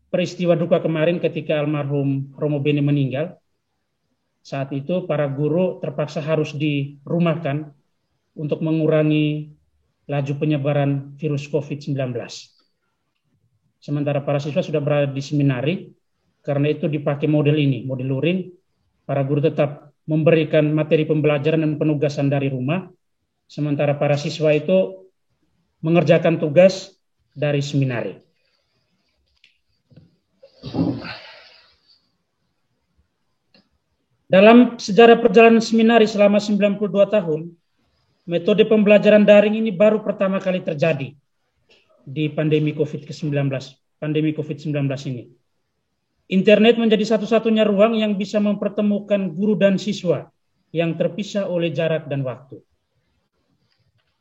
peristiwa duka kemarin ketika almarhum Romo Beni meninggal. Saat itu para guru terpaksa harus dirumahkan untuk mengurangi laju penyebaran virus COVID-19. Sementara para siswa sudah berada di seminari, karena itu dipakai model ini, model luring. Para guru tetap memberikan materi pembelajaran dan penugasan dari rumah, sementara para siswa itu mengerjakan tugas dari seminari. Dalam sejarah perjalanan seminari selama 92 tahun, metode pembelajaran daring ini baru pertama kali terjadi di pandemi COVID-19 ini. Internet menjadi satu-satunya ruang yang bisa mempertemukan guru dan siswa yang terpisah oleh jarak dan waktu.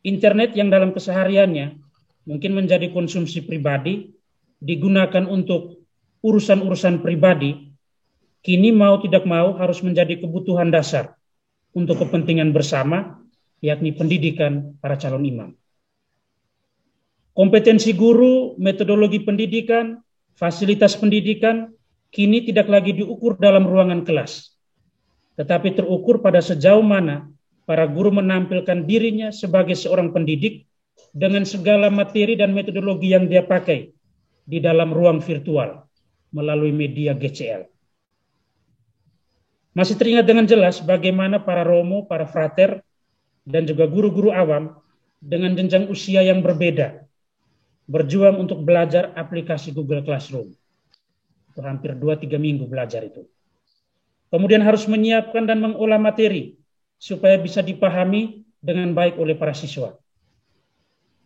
Internet yang dalam kesehariannya mungkin menjadi konsumsi pribadi, digunakan untuk urusan-urusan pribadi, kini mau tidak mau harus menjadi kebutuhan dasar untuk kepentingan bersama, yakni pendidikan para calon imam. Kompetensi guru, metodologi pendidikan, fasilitas pendidikan, kini tidak lagi diukur dalam ruangan kelas, tetapi terukur pada sejauh mana para guru menampilkan dirinya sebagai seorang pendidik dengan segala materi dan metodologi yang dia pakai di dalam ruang virtual melalui media GCL. Masih teringat dengan jelas bagaimana para romo, para frater, dan juga guru-guru awam dengan jenjang usia yang berbeda berjuang untuk belajar aplikasi Google Classroom. Hampir 2-3 minggu belajar itu. Kemudian harus menyiapkan dan mengolah materi supaya bisa dipahami dengan baik oleh para siswa.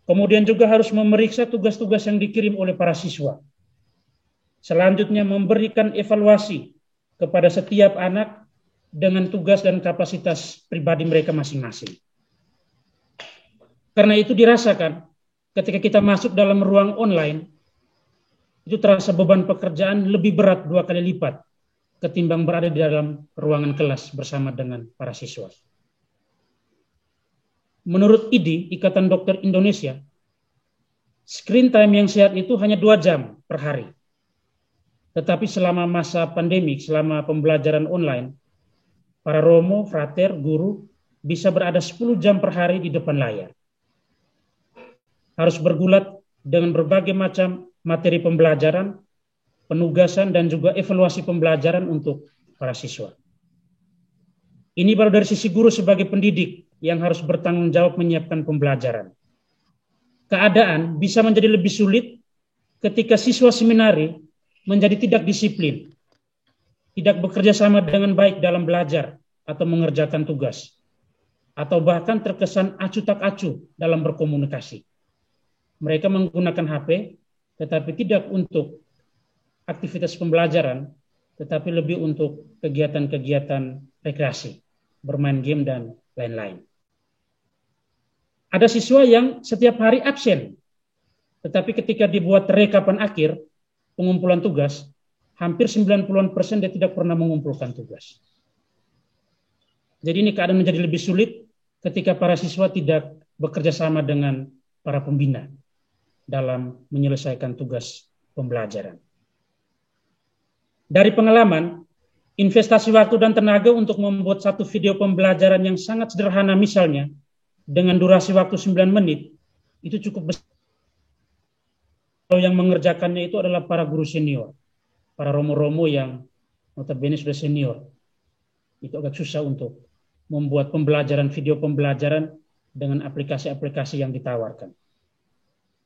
Kemudian juga harus memeriksa tugas-tugas yang dikirim oleh para siswa. Selanjutnya memberikan evaluasi kepada setiap anak dengan tugas dan kapasitas pribadi mereka masing-masing. Karena itu dirasakan ketika kita masuk dalam ruang online, itu terasa beban pekerjaan lebih berat 2 kali lipat ketimbang berada di dalam ruangan kelas bersama dengan para siswa. Menurut IDI, Ikatan Dokter Indonesia, screen time yang sehat itu hanya 2 jam per hari. Tetapi selama masa pandemi, selama pembelajaran online, para romo, frater, guru bisa berada 10 jam per hari di depan layar. Harus bergulat dengan berbagai macam materi pembelajaran, penugasan, dan juga evaluasi pembelajaran untuk para siswa. Ini baru dari sisi guru sebagai pendidik yang harus bertanggung jawab menyiapkan pembelajaran. Keadaan bisa menjadi lebih sulit ketika siswa seminari menjadi tidak disiplin, tidak bekerja sama dengan baik dalam belajar atau mengerjakan tugas, atau bahkan terkesan acuh tak acuh dalam berkomunikasi. Mereka menggunakan HP, tetapi tidak untuk aktivitas pembelajaran, tetapi lebih untuk kegiatan-kegiatan rekreasi, bermain game, dan lain-lain. Ada siswa yang setiap hari absen, tetapi ketika dibuat rekapan akhir, pengumpulan tugas, hampir 90% dia tidak pernah mengumpulkan tugas. Jadi ini keadaan menjadi lebih sulit ketika para siswa tidak bekerja sama dengan para pembina dalam menyelesaikan tugas pembelajaran. Dari pengalaman, investasi waktu dan tenaga untuk membuat satu video pembelajaran yang sangat sederhana misalnya, dengan durasi waktu 9 menit, itu cukup besar. Kalau yang mengerjakannya itu adalah para guru senior, para romo-romo yang notabene sudah senior. Itu agak susah untuk membuat pembelajaran, video pembelajaran dengan aplikasi-aplikasi yang ditawarkan.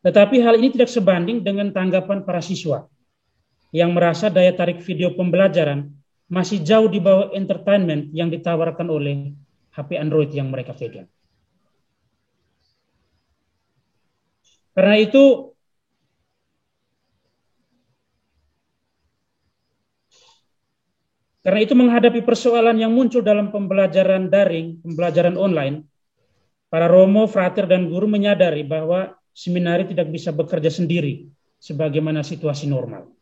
Tetapi hal ini tidak sebanding dengan tanggapan para siswa yang merasa daya tarik video pembelajaran masih jauh di bawah entertainment yang ditawarkan oleh HP Android yang mereka pegang. Karena itu menghadapi persoalan yang muncul dalam pembelajaran daring, pembelajaran online, para romo, frater, dan guru menyadari bahwa seminari tidak bisa bekerja sendiri sebagaimana situasi normal.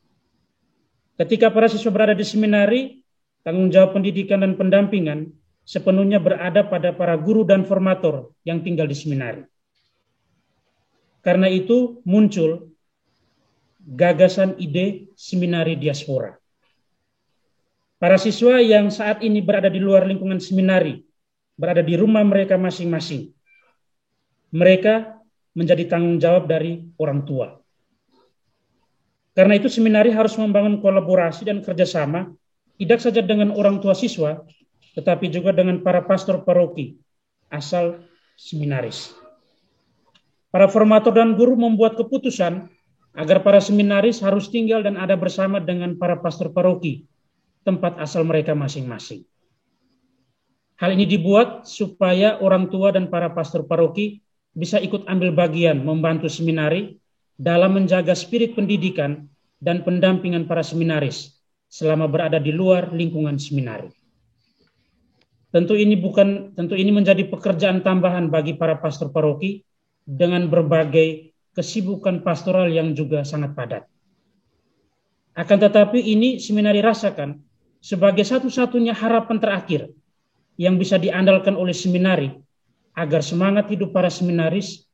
Ketika para siswa berada di seminari, tanggung jawab pendidikan dan pendampingan sepenuhnya berada pada para guru dan formator yang tinggal di seminari. Karena itu muncul gagasan ide seminari diaspora. Para siswa yang saat ini berada di luar lingkungan seminari, berada di rumah mereka masing-masing, mereka menjadi tanggung jawab dari orang tua. Karena itu seminari harus membangun kolaborasi dan kerjasama, tidak saja dengan orang tua siswa, tetapi juga dengan para pastor paroki asal seminaris. Para formator dan guru membuat keputusan agar para seminaris harus tinggal dan ada bersama dengan para pastor paroki, tempat asal mereka masing-masing. Hal ini dibuat supaya orang tua dan para pastor paroki bisa ikut ambil bagian membantu seminari dalam menjaga spirit pendidikan dan pendampingan para seminaris selama berada di luar lingkungan seminari. Tentu ini menjadi pekerjaan tambahan bagi para pastor paroki dengan berbagai kesibukan pastoral yang juga sangat padat. Akan tetapi ini seminari rasakan sebagai satu-satunya harapan terakhir yang bisa diandalkan oleh seminari agar semangat hidup para seminaris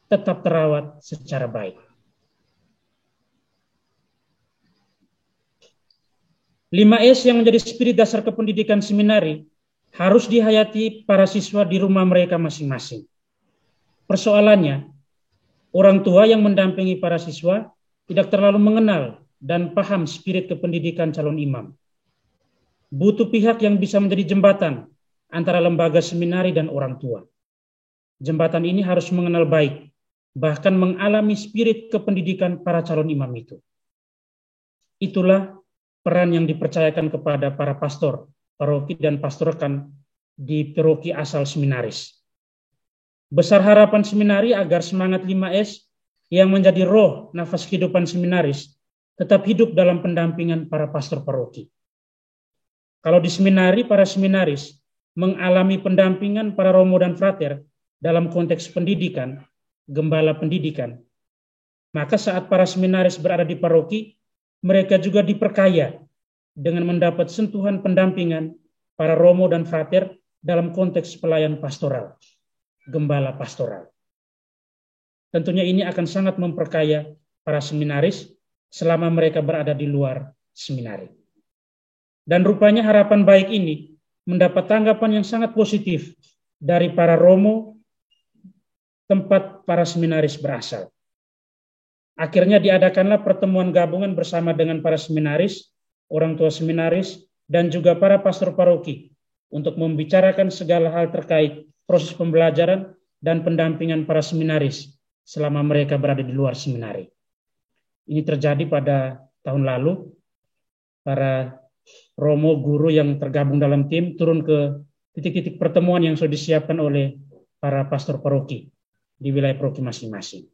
tetap terawat secara baik. 5S yang menjadi spirit dasar kependidikan seminari harus dihayati para siswa di rumah mereka masing-masing. Persoalannya, orang tua yang mendampingi para siswa tidak terlalu mengenal dan paham spirit kependidikan calon imam. Butuh pihak yang bisa menjadi jembatan antara lembaga seminari dan orang tua. Jembatan ini harus mengenal baik, bahkan mengalami spirit kependidikan para calon imam itu. Itulah peran yang dipercayakan kepada para pastor, paroki dan pastorekan di paroki asal seminaris. Besar harapan seminari agar semangat 5S yang menjadi roh nafas kehidupan seminaris tetap hidup dalam pendampingan para pastor paroki. Kalau di seminari, para seminaris mengalami pendampingan para romo dan frater dalam konteks pendidikan, gembala pendidikan, maka saat para seminaris berada di paroki, mereka juga diperkaya dengan mendapat sentuhan pendampingan para romo dan frater dalam konteks pelayan pastoral, gembala pastoral. Tentunya ini akan sangat memperkaya para seminaris selama mereka berada di luar seminari. Dan rupanya harapan baik ini mendapat tanggapan yang sangat positif dari para romo tempat para seminaris berasal. Akhirnya diadakanlah pertemuan gabungan bersama dengan para seminaris, orang tua seminaris, dan juga para pastor paroki untuk membicarakan segala hal terkait proses pembelajaran dan pendampingan para seminaris selama mereka berada di luar seminari. Ini terjadi pada tahun lalu. Para romo guru yang tergabung dalam tim turun ke titik-titik pertemuan yang sudah disiapkan oleh para pastor paroki di wilayah paroki masing-masing.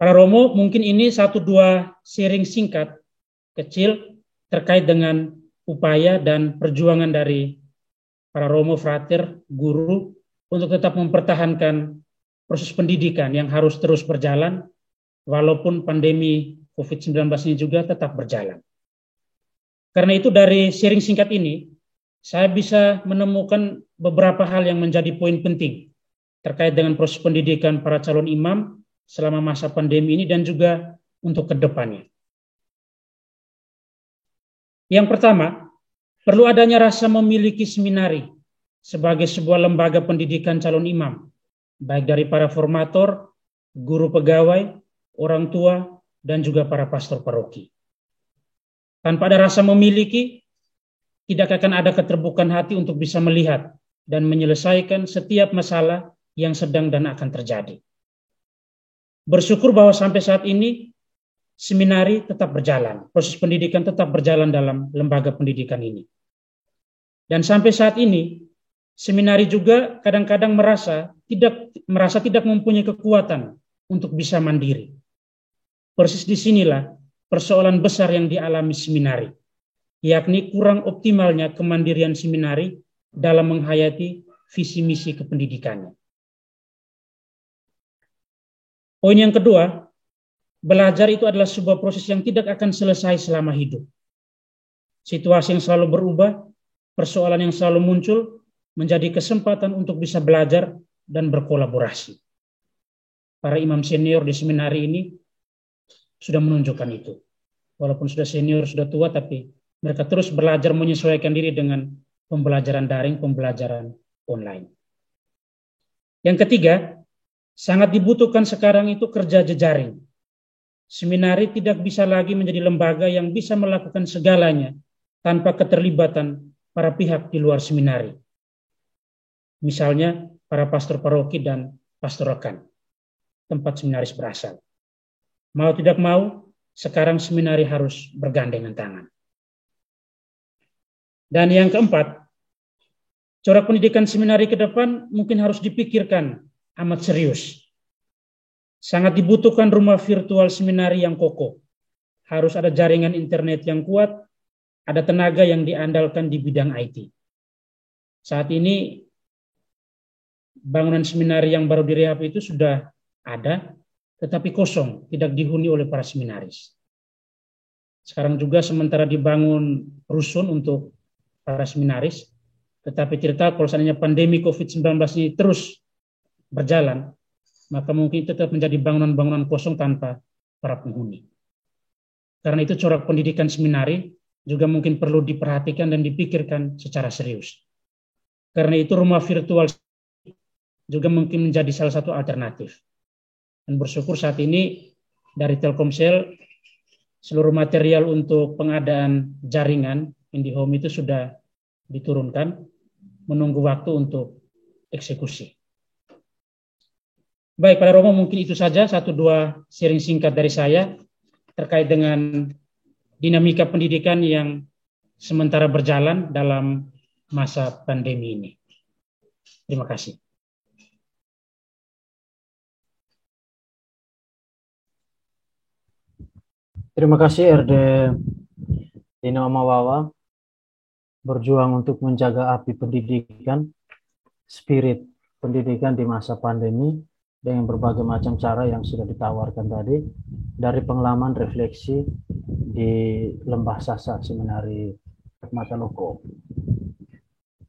Para romo, mungkin ini 1-2 sharing singkat kecil terkait dengan upaya dan perjuangan dari para romo, frater, guru untuk tetap mempertahankan proses pendidikan yang harus terus berjalan walaupun pandemi COVID-19 ini juga tetap berjalan. Karena itu dari sharing singkat ini saya bisa menemukan beberapa hal yang menjadi poin penting terkait dengan proses pendidikan para calon imam selama masa pandemi ini dan juga untuk ke depannya. Yang pertama, perlu adanya rasa memiliki seminari sebagai sebuah lembaga pendidikan calon imam, baik dari para formator, guru pegawai, orang tua, dan juga para pastor paroki. Tanpa ada rasa memiliki, tidak akan ada keterbukaan hati untuk bisa melihat dan menyelesaikan setiap masalah yang sedang dan akan terjadi. Bersyukur bahwa sampai saat ini seminari tetap berjalan, proses pendidikan tetap berjalan dalam lembaga pendidikan ini. Dan sampai saat ini, seminari juga kadang-kadang merasa tidak mempunyai kekuatan untuk bisa mandiri. Persis disinilah persoalan besar yang dialami seminari, yakni kurang optimalnya kemandirian seminari dalam menghayati visi misi kependidikannya. Poin yang kedua, belajar itu adalah sebuah proses yang tidak akan selesai selama hidup. Situasi yang selalu berubah, persoalan yang selalu muncul, menjadi kesempatan untuk bisa belajar dan berkolaborasi. Para imam senior di seminari ini sudah menunjukkan itu. Walaupun sudah senior, sudah tua, tapi mereka terus belajar menyesuaikan diri dengan pembelajaran daring, pembelajaran online. Yang ketiga, sangat dibutuhkan sekarang itu kerja jejaring. Seminari tidak bisa lagi menjadi lembaga yang bisa melakukan segalanya tanpa keterlibatan para pihak di luar seminari. Misalnya para pastor paroki dan pastor rekan, tempat seminaris berasal. Mau tidak mau, sekarang seminari harus bergandengan tangan. Dan yang keempat, corak pendidikan seminari ke depan mungkin harus dipikirkan amat serius. Sangat dibutuhkan rumah virtual seminari yang kokoh. Harus ada jaringan internet yang kuat, ada tenaga yang diandalkan di bidang IT. Saat ini bangunan seminari yang baru direhab itu sudah ada, tetapi kosong, tidak dihuni oleh para seminaris. Sekarang juga sementara dibangun rusun untuk para seminaris, tetapi tidak tahu kalau seandainya pandemi COVID-19 ini terus berjalan, maka mungkin tetap menjadi bangunan-bangunan kosong tanpa para penghuni. Karena itu corak pendidikan seminari juga mungkin perlu diperhatikan dan dipikirkan secara serius. Karena itu rumah virtual juga mungkin menjadi salah satu alternatif. Dan bersyukur saat ini dari Telkomsel seluruh material untuk pengadaan jaringan IndiHome itu sudah diturunkan, menunggu waktu untuk eksekusi. Baik, Pak Romo, mungkin itu saja 1-2 sharing singkat dari saya terkait dengan dinamika pendidikan yang sementara berjalan dalam masa pandemi ini. Terima kasih. Terima kasih RD Dina Omawawa, berjuang untuk menjaga api pendidikan, spirit pendidikan di masa pandemi, dengan berbagai macam cara yang sudah ditawarkan tadi, dari pengalaman refleksi di Lembah Sasak Seminari Mataloko.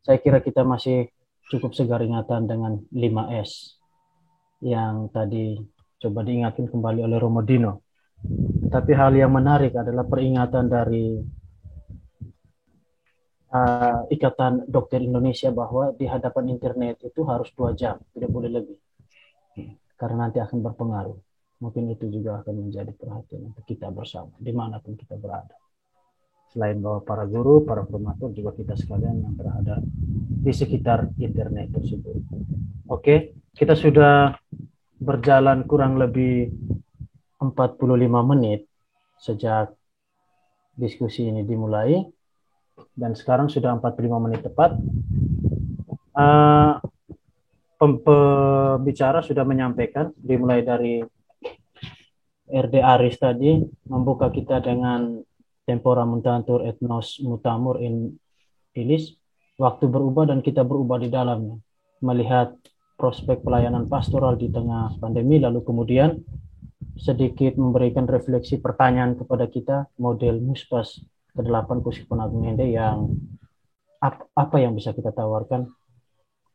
Saya kira kita masih cukup segar ingatan dengan 5S yang tadi coba diingatkan kembali oleh Romo Dino. Tapi hal yang menarik adalah peringatan dari Ikatan Dokter Indonesia bahwa di hadapan internet itu harus 2 jam, tidak boleh lebih. Karena nanti akan berpengaruh. Mungkin itu juga akan menjadi perhatian untuk kita bersama, dimanapun kita berada. Selain bahwa para guru, para formator, juga kita sekalian yang berada di sekitar internet tersebut. Oke, kita sudah berjalan kurang lebih 45 menit sejak diskusi ini dimulai. Dan sekarang sudah 45 menit tepat. Pembicara sudah menyampaikan, dimulai dari RD Aris tadi, membuka kita dengan tempora mutantur etnos mutamur in illis, waktu berubah dan kita berubah di dalamnya, melihat prospek pelayanan pastoral di tengah pandemi, lalu kemudian sedikit memberikan refleksi pertanyaan kepada kita, model Muspas ke-8 Kusipon Agung Hende yang apa yang bisa kita tawarkan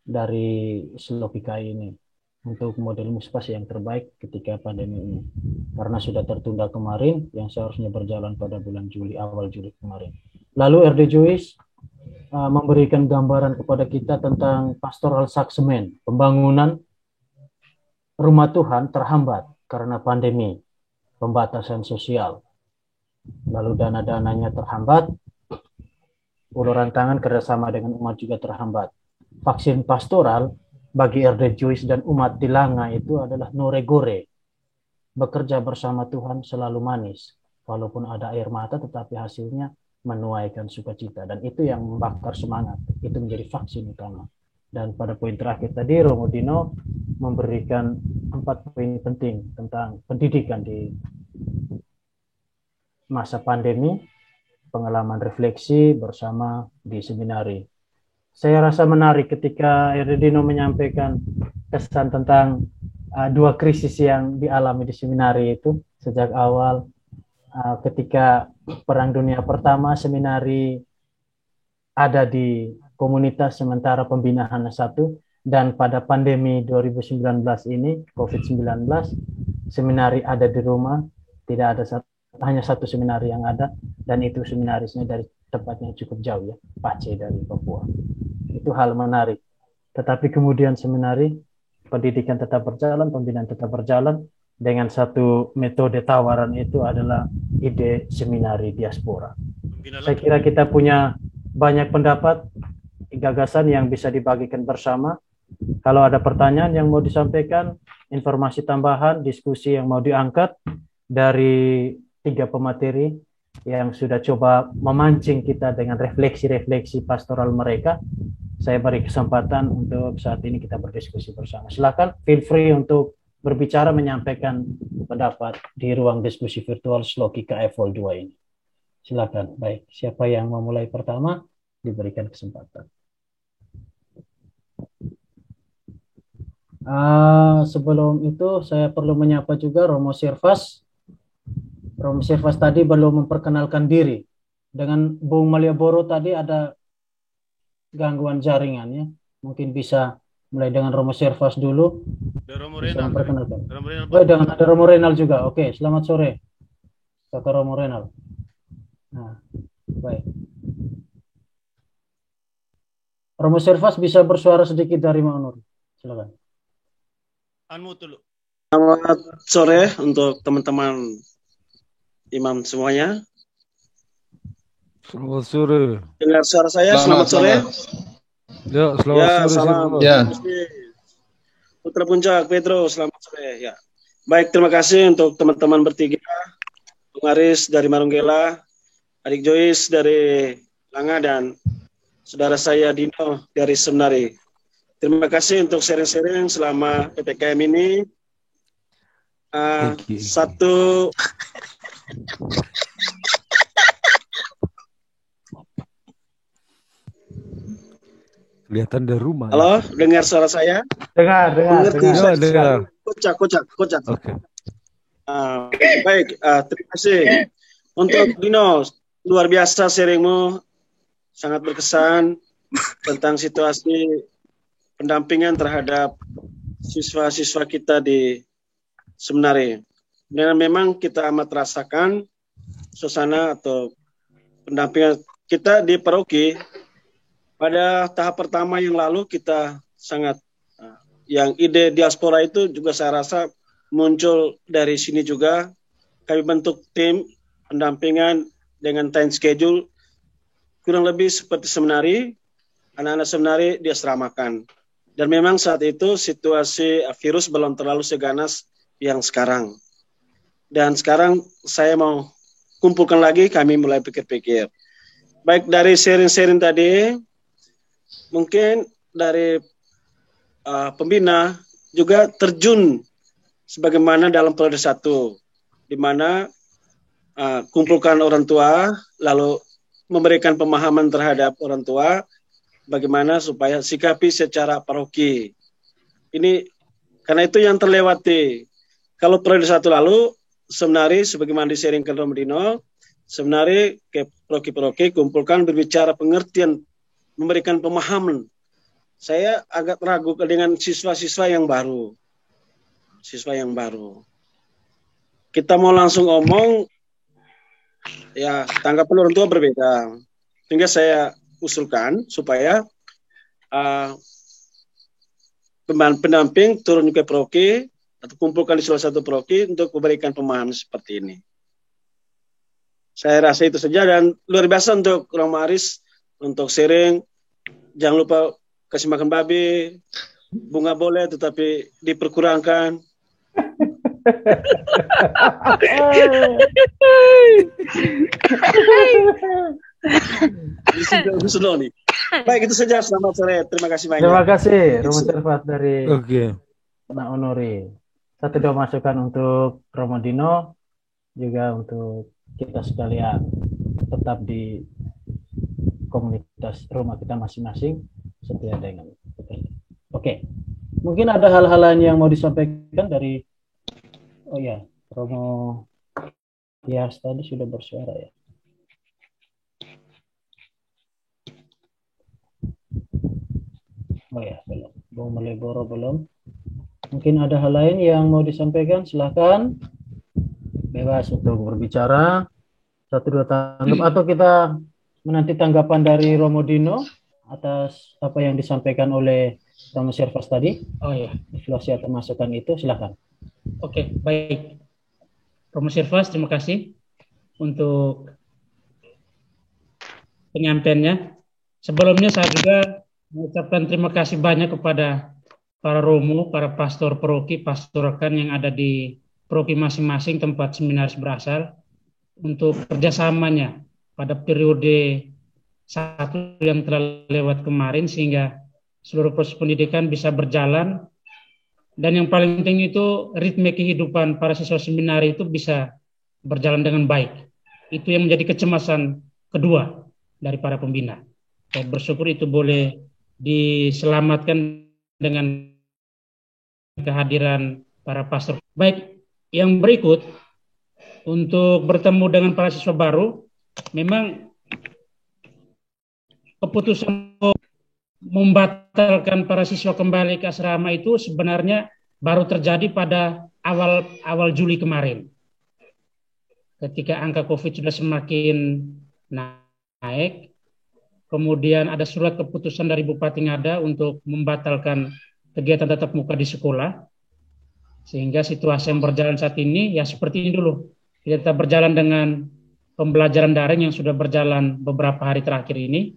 dari Slokika ini untuk model Muspas yang terbaik ketika pandemi ini, karena sudah tertunda kemarin yang seharusnya berjalan pada bulan Juli, awal Juli kemarin. Lalu RD Joyce memberikan gambaran kepada kita tentang pastoral saksemen, pembangunan rumah Tuhan terhambat karena pandemi, pembatasan sosial. Lalu dana-dananya terhambat, uluran tangan kerjasama dengan umat juga terhambat. Vaksin pastoral bagi RD Joyce dan umat di Langa itu adalah noregore. Bekerja bersama Tuhan selalu manis. Walaupun ada air mata tetapi hasilnya menuaikan sukacita. Dan itu yang membakar semangat. Itu menjadi vaksin utama. Dan pada poin terakhir tadi Romo Dino memberikan 4 poin penting tentang pendidikan di masa pandemi, pengalaman refleksi bersama di seminari. Saya rasa menarik ketika RD Dino menyampaikan kesan tentang 2 krisis yang dialami di seminari itu sejak awal. Ketika Perang Dunia Pertama, seminari ada di komunitas sementara pembinaan satu, dan pada pandemi 2019 ini, COVID-19, seminari ada di rumah, tidak ada hanya satu seminari yang ada, dan itu seminarisnya dari tempatnya cukup jauh ya, Pace dari Papua. Itu hal menarik. Tetapi kemudian seminari, pendidikan tetap berjalan, pembinaan tetap berjalan, dengan satu metode tawaran itu adalah ide seminari diaspora. Saya kira kita punya banyak pendapat, gagasan yang bisa dibagikan bersama. Kalau ada pertanyaan yang mau disampaikan, informasi tambahan, diskusi yang mau diangkat dari 3 pemateri yang sudah coba memancing kita dengan refleksi-refleksi pastoral mereka, saya beri kesempatan untuk saat ini kita berdiskusi bersama. Silakan, feel free untuk berbicara, menyampaikan pendapat di ruang diskusi virtual Sloki KF Vol 2 ini. Silakan. Baik, siapa yang memulai pertama diberikan kesempatan. Sebelum itu saya perlu menyapa juga Romo Sirvas. Romo Sirvas tadi belum memperkenalkan diri. Dengan Bung Malioboro tadi ada gangguan jaringannya. Mungkin bisa mulai dengan Romo Sirvas dulu. Romo Renal. Renal. Ada Romo Renal juga. Oke, selamat sore, Kakak Romo Renal. Nah, baik. Romo Sirvas bisa bersuara sedikit dari Ma'unur. Silakan. Selamat sore untuk teman-teman imam semuanya. Selamat sore. Dengar suara saya? Selamat sore. Ya, selamat sore. Salam. Ya. Putra Puncak, Pedro, selamat sore. Ya. Baik, terima kasih untuk teman-teman bertiga. Bung Aris dari Marunggela, adik Joyce dari Langa, dan saudara saya Dino dari Seminari. Terima kasih untuk sharing-sharing selama PPKM ini. Satu kelihatan dari rumah. Halo, dengar suara saya? Dengar. Kocak. Oke. Baik, terima kasih untuk Dino. Luar biasa sharingmu, sangat berkesan tentang situasi pendampingan terhadap siswa-siswa kita di seminari. Dan memang kita amat rasakan suasana atau pendampingan kita di paroki. Pada tahap pertama yang lalu kita sangat, yang ide diaspora itu juga saya rasa muncul dari sini juga. Kami bentuk tim pendampingan dengan time schedule kurang lebih seperti seminari, anak-anak seminari diasramakan. Dan memang saat itu situasi virus belum terlalu seganas yang sekarang. Dan sekarang saya mau kumpulkan lagi, kami mulai pikir-pikir. Baik dari sharing-sharing tadi, mungkin dari pembina juga terjun sebagaimana dalam periode 1, di mana kumpulkan orang tua, lalu memberikan pemahaman terhadap orang tua, bagaimana supaya sikapi secara paroki. Ini karena itu yang terlewati. Kalau periode 1 lalu, seminari sebagaimana di-sharingkan Romo Dino, seminari ke paroki-paroki kumpulkan berbicara pengertian, memberikan pemahaman. Saya agak ragu dengan siswa-siswa yang baru. Kita mau langsung omong, ya tanggapan orang tua berbeda. Sehingga saya usulkan supaya pendamping turun ke Proki atau kumpulkan di salah satu Proki untuk memberikan pemahaman seperti ini. Saya rasa itu saja, dan luar biasa untuk Romo Aris untuk sharing. Jangan lupa kasih makan babi, bunga boleh tetapi diperkurangkan. Baik, itu saja. Selamat sore. Terima kasih banyak. Terima kasih Romo Servat dari Pak Onori. Satu dua masukan untuk Romo Dino, juga untuk kita sekalian tetap di komunitas rumah kita masing-masing setia dengan kita. Oke. Mungkin ada hal-hal lain yang mau disampaikan dari Romo Yas tadi sudah bersuara ya. Belum. Bung Maliboro belum. Mungkin ada hal lain yang mau disampaikan, silakan. Bebas untuk berbicara. 1-2 tanggap atau kita menanti tanggapan dari Romo Dino atas apa yang disampaikan oleh Romo Servas tadi. Evaluasi atau masukan itu, silakan. Oke, baik. Romo Servas, terima kasih untuk penyampaiannya. Sebelumnya saya juga mengucapkan terima kasih banyak kepada para Romo, para pastor Proki, pastor rekan yang ada di Proki masing-masing tempat seminaris berasal untuk kerjasamanya pada periode 1 yang telah lewat kemarin, sehingga seluruh proses pendidikan bisa berjalan. Dan yang paling penting itu ritme kehidupan para siswa seminari itu bisa berjalan dengan baik. Itu yang menjadi kecemasan kedua dari para pembina. Saya bersyukur itu boleh diselamatkan dengan kehadiran para pastor. Baik, yang berikut untuk bertemu dengan para siswa baru, memang keputusan membatalkan para siswa kembali ke asrama itu sebenarnya baru terjadi pada awal Juli kemarin. Ketika angka COVID sudah semakin naik, kemudian ada surat keputusan dari Bupati Ngada untuk membatalkan kegiatan tatap muka di sekolah, sehingga situasi yang berjalan saat ini ya seperti ini dulu. Kita berjalan dengan pembelajaran daring yang sudah berjalan beberapa hari terakhir ini,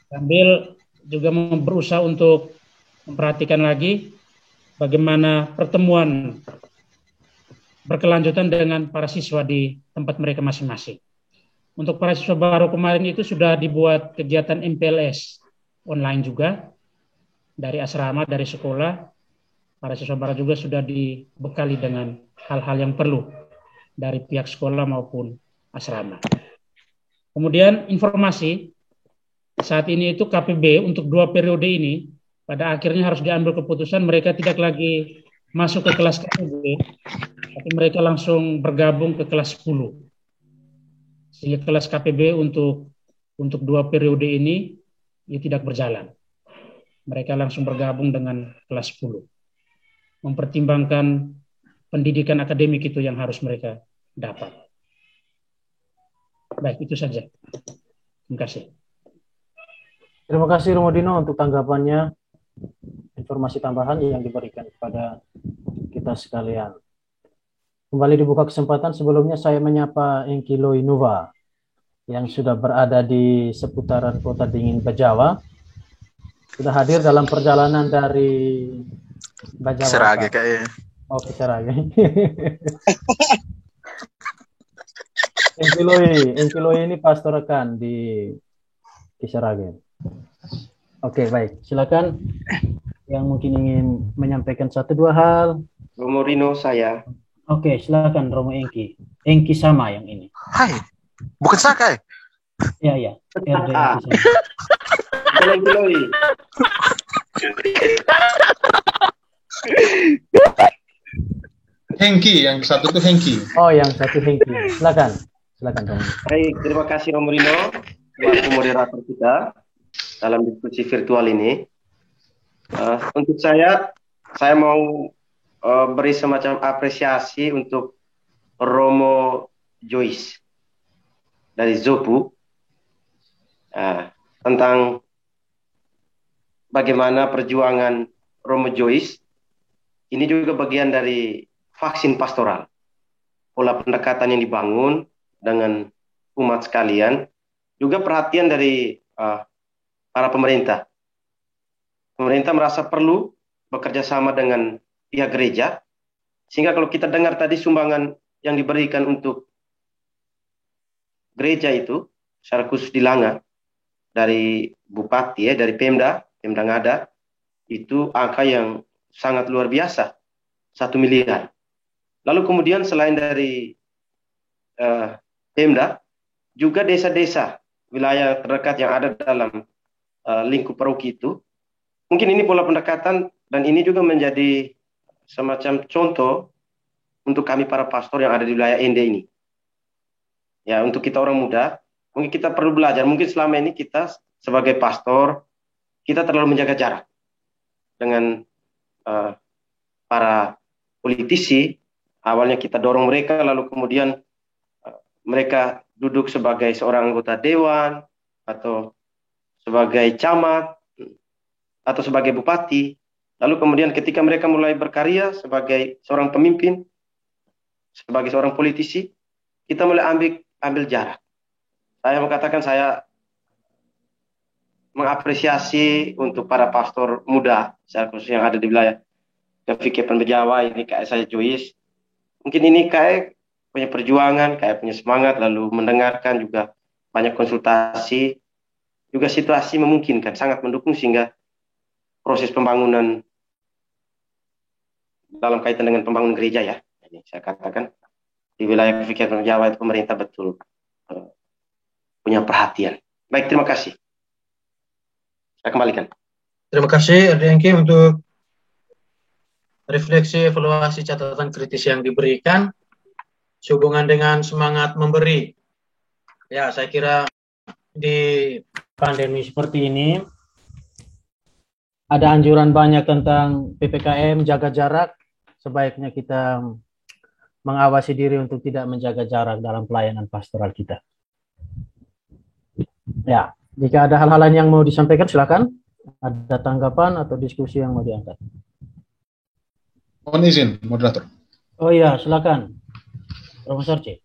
sambil juga berusaha untuk memperhatikan lagi bagaimana pertemuan berkelanjutan dengan para siswa di tempat mereka masing-masing. Untuk para siswa baru kemarin itu sudah dibuat kegiatan MPLS online juga dari asrama, dari sekolah. Para siswa baru juga sudah dibekali dengan hal-hal yang perlu dari pihak sekolah maupun asrama. Kemudian informasi, saat ini itu KPB untuk 2 periode ini, pada akhirnya harus diambil keputusan mereka tidak lagi masuk ke kelas KPB, tapi mereka langsung bergabung ke kelas 10. Sehingga kelas KPB untuk 2 periode ini ya tidak berjalan. Mereka langsung bergabung dengan kelas 10. Mempertimbangkan pendidikan akademik itu yang harus mereka dapat. Baik, itu saja. Terima kasih. Terima kasih Romo Dino untuk tanggapannya, informasi tambahan yang diberikan kepada kita sekalian. Kembali dibuka kesempatan, sebelumnya saya menyapa Engki Loinuva yang sudah berada di seputaran kota dingin Bajawa. Sudah hadir dalam perjalanan dari Bajawa. Serage kayaknya. Oke, Serage. Engki Loi ini pastor rekan di Serage. Oke, baik. Silakan yang mungkin ingin menyampaikan 1-2 hal. Romo Rino saya. Oke, silakan Romo Engki. Engki sama yang ini. Hai, bukan Sakai. Ya. Hengki, yang satu tuh Hengki. Oh, yang satu Hengki. Silakan Romo. Baik, terima kasih Romo Rino, selaku moderator kita dalam diskusi virtual ini. Untuk saya mau beri semacam apresiasi untuk Romo Joyce dari Zopu tentang bagaimana perjuangan Romo Joyce. Ini juga bagian dari vaksin pastoral. Pola pendekatan yang dibangun dengan umat sekalian, juga perhatian dari para pemerintah. Pemerintah merasa perlu bekerja sama dengan pihak gereja, sehingga kalau kita dengar tadi sumbangan yang diberikan untuk gereja itu, secara khusus di Langa, dari Bupati, dari Pemda Ngada, itu angka yang sangat luar biasa, 1 miliar. Lalu kemudian selain dari Pemda, juga desa-desa, wilayah terdekat yang ada dalam lingkup paroki itu, mungkin ini pola pendekatan, dan ini juga menjadi semacam contoh untuk kami para pastor yang ada di wilayah Ende ini. Ya, untuk kita orang muda, mungkin kita perlu belajar. Mungkin selama ini kita sebagai pastor, kita terlalu menjaga jarak dengan para politisi. Awalnya kita dorong mereka, lalu kemudian mereka duduk sebagai seorang anggota dewan, atau sebagai camat, atau sebagai bupati. Lalu kemudian ketika mereka mulai berkarya sebagai seorang pemimpin, sebagai seorang politisi, kita mulai ambil jarak. Saya mengatakan saya mengapresiasi untuk para pastor muda, secara khusus yang ada di wilayah Kefikipan Bejawa, ini kayak saya Joyce. Mungkin ini kayak punya perjuangan, kayak punya semangat, lalu mendengarkan juga banyak konsultasi, juga situasi memungkinkan, sangat mendukung, sehingga proses pembangunan dalam kaitan dengan pembangunan gereja, ya, ini saya katakan di wilayah Kefikipan Bejawa itu pemerintah betul punya perhatian. Baik, terima kasih. Saya kembalikan. Terima kasih RDNK untuk refleksi, evaluasi, catatan kritis yang diberikan sehubungan dengan semangat memberi. Ya, saya kira di pandemi seperti ini ada anjuran banyak tentang PPKM, jaga jarak. Sebaiknya kita mengawasi diri untuk tidak menjaga jarak dalam pelayanan pastoral kita. Ya, jika ada hal-hal lain yang mau disampaikan, silakan. Ada tanggapan atau diskusi yang mau diangkat? Mohon izin, moderator. Oh iya, silakan. Romo Sarce.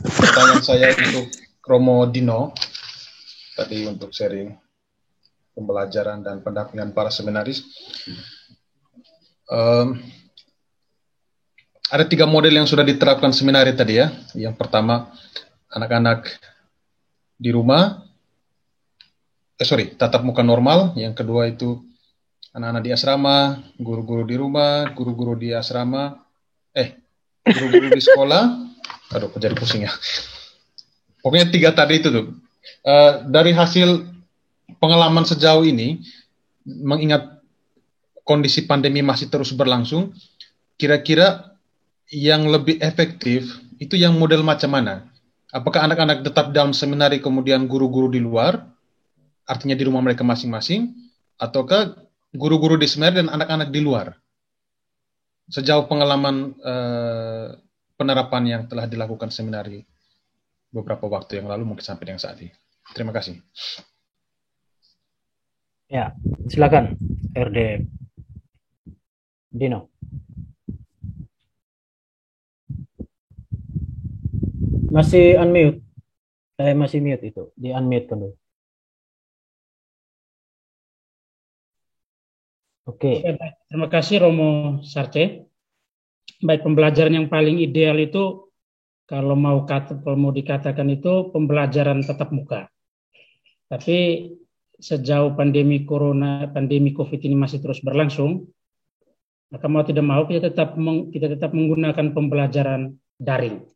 Pertanyaan saya untuk Romo Dino, tadi untuk sharing pembelajaran dan pendampingan para seminaris. Ada 3 model yang sudah diterapkan seminari tadi, ya. Yang pertama, anak-anak di rumah, tatap muka normal. Yang kedua itu anak-anak di asrama, guru-guru di rumah, guru-guru di asrama, guru-guru di sekolah. Aduh, jadi pusing ya. Pokoknya 3 tadi itu tuh. Dari hasil pengalaman sejauh ini, mengingat kondisi pandemi masih terus berlangsung, kira-kira yang lebih efektif itu yang model macam mana? Apakah anak-anak tetap dalam seminari kemudian guru-guru di luar, artinya di rumah mereka masing-masing, ataukah guru-guru di seminari dan anak-anak di luar? Sejauh pengalaman penerapan yang telah dilakukan seminari beberapa waktu yang lalu, mungkin sampai yang saat ini. Terima kasih. Ya, silakan RD Dino. Masih unmute. Masih mute itu. Di unmute kan dulu. Oke. Terima kasih Romo Sarce. Baik, pembelajaran yang paling ideal itu kalau mau dikatakan itu pembelajaran tatap muka. Tapi sejauh pandemi COVID ini masih terus berlangsung, maka mau tidak mau kita tetap menggunakan pembelajaran daring.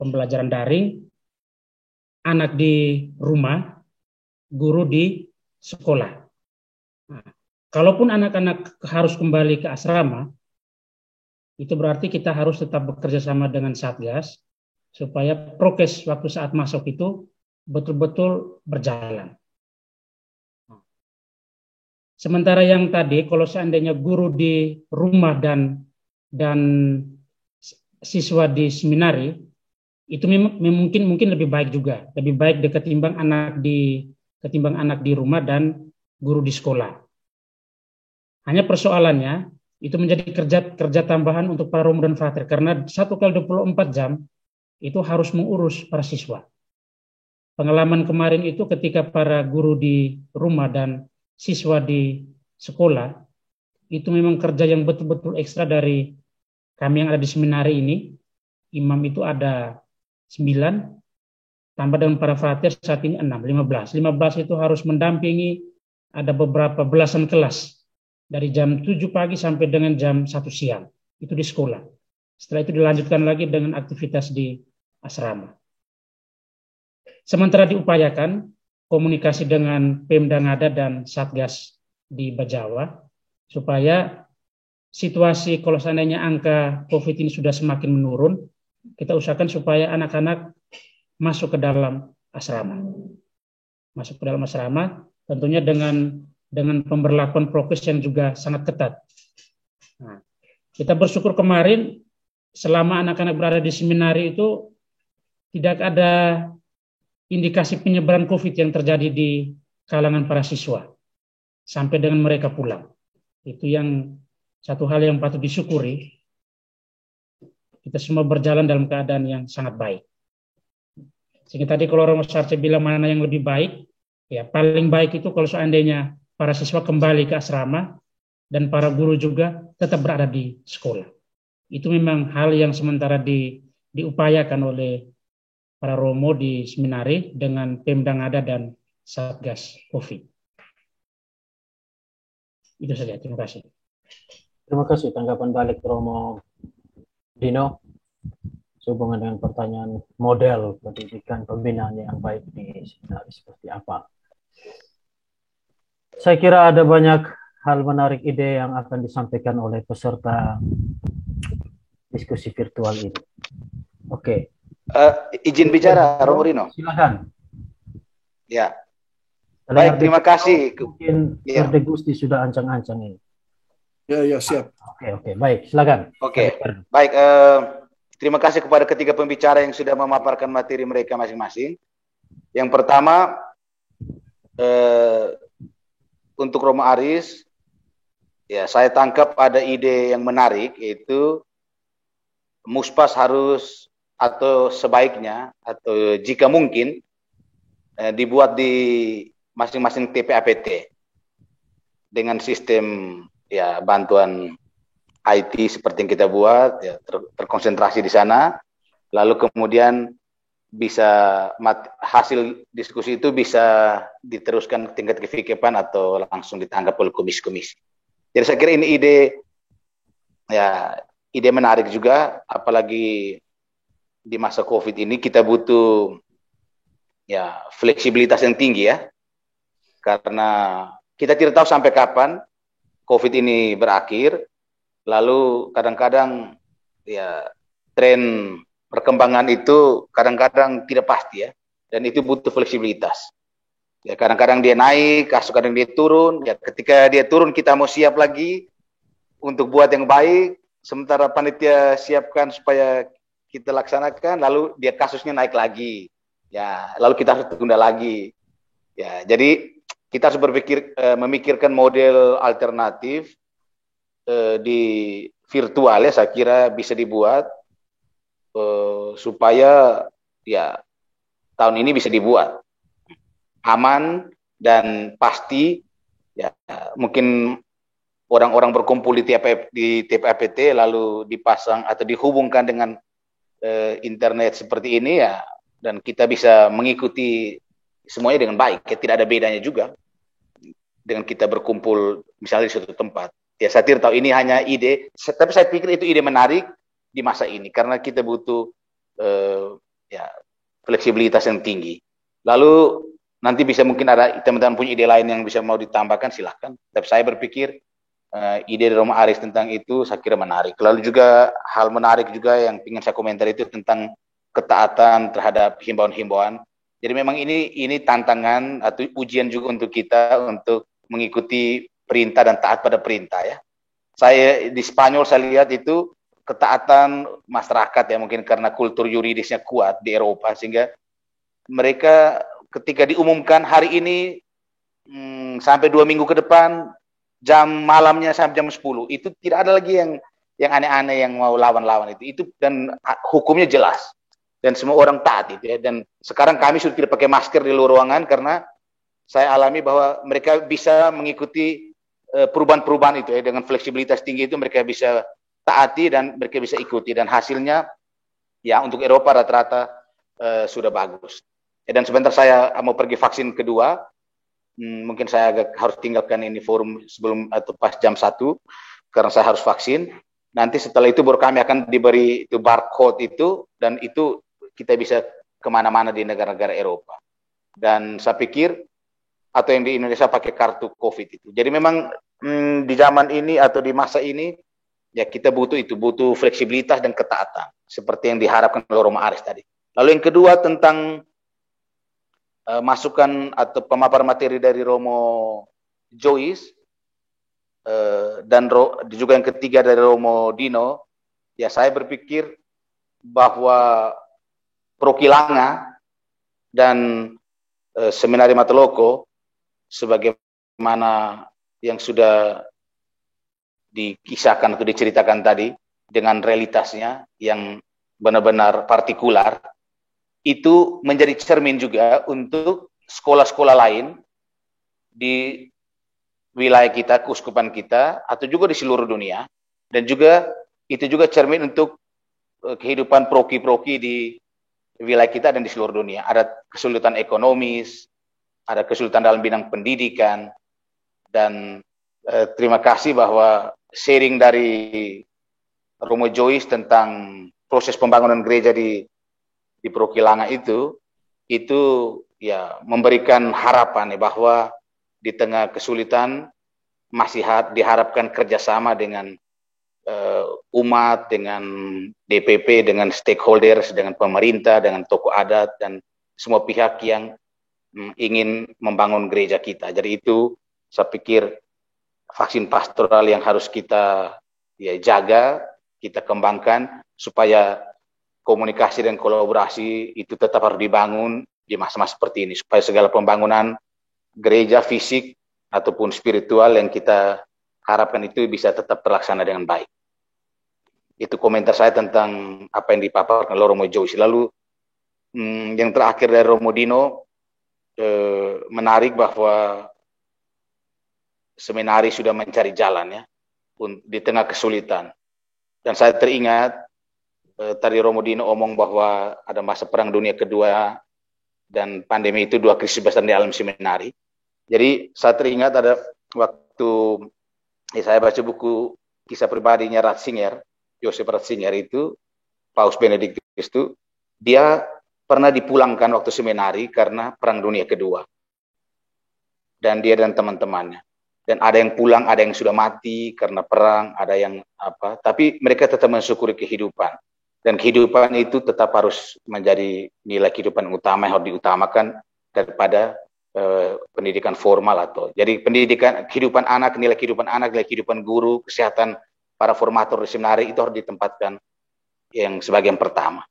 Pembelajaran daring, anak di rumah, guru di sekolah. Nah, kalaupun anak-anak harus kembali ke asrama, itu berarti kita harus tetap bekerja sama dengan Satgas supaya prokes waktu saat masuk itu betul-betul berjalan. Sementara yang tadi, kalau seandainya guru di rumah dan siswa di seminari, itu mungkin lebih baik juga, lebih baik ketimbang anak di rumah dan guru di sekolah. Hanya persoalannya itu menjadi kerja tambahan untuk para romo dan frater, karena 1 kali 24 jam itu harus mengurus para siswa. Pengalaman kemarin itu ketika para guru di rumah dan siswa di sekolah, itu memang kerja yang betul-betul ekstra dari kami yang ada di seminari ini. Imam itu ada 9, tambah dengan para frater saat ini 6, 15. 15 itu harus mendampingi, ada beberapa belasan kelas, dari jam 7 pagi sampai dengan jam 1 siang, itu di sekolah. Setelah itu dilanjutkan lagi dengan aktivitas di asrama. Sementara diupayakan komunikasi dengan Pemda Ngada dan Satgas di Bajawa, supaya situasi kalau seandainya angka COVID ini sudah semakin menurun, kita usahakan supaya anak-anak masuk ke dalam asrama. Masuk ke dalam asrama tentunya dengan pemberlakuan prokes yang juga sangat ketat. Nah, kita bersyukur kemarin selama anak-anak berada di seminari itu tidak ada indikasi penyebaran COVID yang terjadi di kalangan para siswa sampai dengan mereka pulang. Itu yang satu hal yang patut disyukuri. Kita semua berjalan dalam keadaan yang sangat baik. Sehingga tadi kalau Romo Sarce bilang mana yang lebih baik, ya paling baik itu kalau seandainya para siswa kembali ke asrama dan para guru juga tetap berada di sekolah. Itu memang hal yang sementara diupayakan oleh para Romo di seminari dengan Pemda Ngada dan Satgas COVID. Itu saja, terima kasih. Terima kasih tanggapan balik Romo Dino sehubungan dengan pertanyaan model pendidikan pembinaan yang baik di seminari seperti apa. Saya kira ada banyak hal menarik ide yang akan disampaikan oleh peserta diskusi virtual ini. Oke. Izin bicara, Romo Dino. Silakan. Ya. Baik, terima kasih. Mungkin Herde Gusti sudah ancang-ancang ini. Ya, siap. Oke, baik, silakan. Oke, baik. Terima kasih kepada ketiga pembicara yang sudah memaparkan materi mereka masing-masing. Yang pertama, untuk Romo Aris, ya saya tangkap ada ide yang menarik, yaitu Muspas harus atau sebaiknya atau jika mungkin dibuat di masing-masing TPAPT dengan sistem ya bantuan IT seperti yang kita buat, ya, terkonsentrasi di sana, lalu kemudian bisa hasil diskusi itu bisa diteruskan ke tingkat kefikepan atau langsung ditanggap oleh komisi-komisi. Jadi saya kira ini ide menarik juga, apalagi di masa COVID ini kita butuh ya fleksibilitas yang tinggi ya, karena kita tidak tahu sampai kapan COVID ini berakhir, lalu kadang-kadang ya tren perkembangan itu kadang-kadang tidak pasti ya, dan itu butuh fleksibilitas. Ya kadang-kadang dia naik, kadang dia turun. Ya ketika dia turun kita mau siap lagi untuk buat yang baik, sementara panitia siapkan supaya kita laksanakan, lalu dia kasusnya naik lagi. Ya lalu kita harus tunda lagi. Ya jadi kita harus memikirkan model alternatif di virtual ya, saya kira bisa dibuat supaya ya tahun ini bisa dibuat aman dan pasti ya. Mungkin orang-orang berkumpul di TPAPT lalu dipasang atau dihubungkan dengan internet seperti ini ya, dan kita bisa mengikuti semuanya dengan baik ya, tidak ada bedanya juga dengan kita berkumpul misalnya di suatu tempat. Ya saya tidak tahu, ini hanya ide, tapi saya pikir itu ide menarik di masa ini karena kita butuh ya fleksibilitas yang tinggi. Lalu nanti bisa mungkin ada teman-teman punya ide lain yang bisa mau ditambahkan, silahkan. Tapi saya berpikir ide dari Romo Aris tentang itu saya kira menarik. Lalu juga hal menarik juga yang ingin saya komentar itu tentang ketaatan terhadap himbauan-himbauan. Jadi memang ini tantangan atau ujian juga untuk kita untuk mengikuti perintah dan taat pada perintah ya. Saya di Spanyol saya lihat itu ketaatan masyarakat ya, mungkin karena kultur yuridisnya kuat di Eropa, sehingga mereka ketika diumumkan hari ini sampai 2 minggu ke depan jam malamnya sampai jam 10 itu tidak ada lagi yang aneh-aneh yang mau lawan-lawan itu dan hukumnya jelas dan semua orang taat itu ya. Dan sekarang kami sudah tidak pakai masker di luar ruangan karena saya alami bahwa mereka bisa mengikuti perubahan-perubahan itu ya, dengan fleksibilitas tinggi itu mereka bisa taati dan mereka bisa ikuti, dan hasilnya ya untuk Eropa rata-rata sudah bagus. Dan sebentar saya mau pergi vaksin kedua, mungkin saya agak harus tinggalkan ini forum sebelum atau pas jam 1 karena saya harus vaksin. Nanti setelah itu baru kami akan diberi itu barcode itu, dan itu kita bisa kemana-mana di negara-negara Eropa. Dan saya pikir atau yang di Indonesia pakai kartu COVID itu. Jadi memang di zaman ini atau di masa ini ya kita butuh fleksibilitas dan ketaatan seperti yang diharapkan oleh Romo Aris tadi. Lalu yang kedua tentang masukan atau pemaparan materi dari Romo Joyce dan juga yang ketiga dari Romo Dino, ya saya berpikir bahwa Prokilanga dan Seminari Mataloko sebagaimana yang sudah dikisahkan atau diceritakan tadi dengan realitasnya yang benar-benar partikular, itu menjadi cermin juga untuk sekolah-sekolah lain di wilayah kita, keuskupan kita, atau juga di seluruh dunia. Dan juga itu juga cermin untuk kehidupan proki-proki di wilayah kita dan di seluruh dunia. Ada kesulitan ekonomis, ada kesulitan dalam bidang pendidikan, dan terima kasih bahwa sharing dari Romo Joyce tentang proses pembangunan gereja di Prokilanga itu ya memberikan harapan ya, bahwa di tengah kesulitan masih diharapkan kerjasama dengan umat, dengan DPP, dengan stakeholders, dengan pemerintah, dengan tokoh adat dan semua pihak yang ingin membangun gereja kita. Jadi itu saya pikir vaksin pastoral yang harus kita ya jaga, kita kembangkan supaya komunikasi dan kolaborasi itu tetap harus dibangun di masa-masa seperti ini, supaya segala pembangunan gereja fisik ataupun spiritual yang kita harapkan itu bisa tetap terlaksana dengan baik. Itu komentar saya tentang apa yang dipaparkan oleh Romo Joyce. Lalu yang terakhir dari Romo Dino, menarik bahwa seminari sudah mencari jalan ya di tengah kesulitan. Dan saya teringat tadi Romo Dino omong bahwa ada masa perang dunia kedua dan pandemi itu 2 krisis besar di alam seminari. Jadi saya teringat ada waktu saya baca buku kisah pribadinya Ratzinger, Joseph Ratzinger itu, Paus Benediktus itu, dia pernah dipulangkan waktu seminari karena perang dunia kedua. Dan dia dan teman-temannya. Dan ada yang pulang, ada yang sudah mati karena perang, ada yang apa. Tapi mereka tetap mensyukuri kehidupan. Dan kehidupan itu tetap harus menjadi nilai kehidupan utama yang harus diutamakan daripada pendidikan formal atau. Jadi pendidikan, kehidupan anak, nilai kehidupan guru, kesehatan para formator di seminari itu harus ditempatkan yang sebagai yang pertama.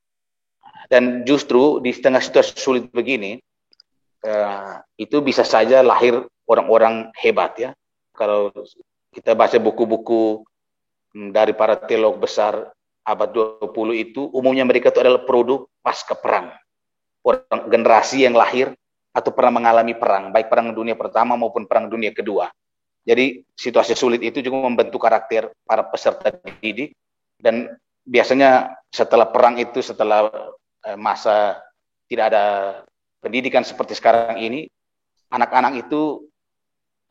Dan justru di tengah situasi sulit begini, itu bisa saja lahir orang-orang hebat ya. Kalau kita baca buku-buku dari para teolog besar abad 20 itu, umumnya mereka itu adalah produk pasca perang. Orang generasi yang lahir atau pernah mengalami perang, baik perang dunia pertama maupun perang dunia kedua. Jadi situasi sulit itu juga membentuk karakter para peserta didik, dan biasanya setelah perang itu, setelah masa tidak ada pendidikan seperti sekarang ini, anak-anak itu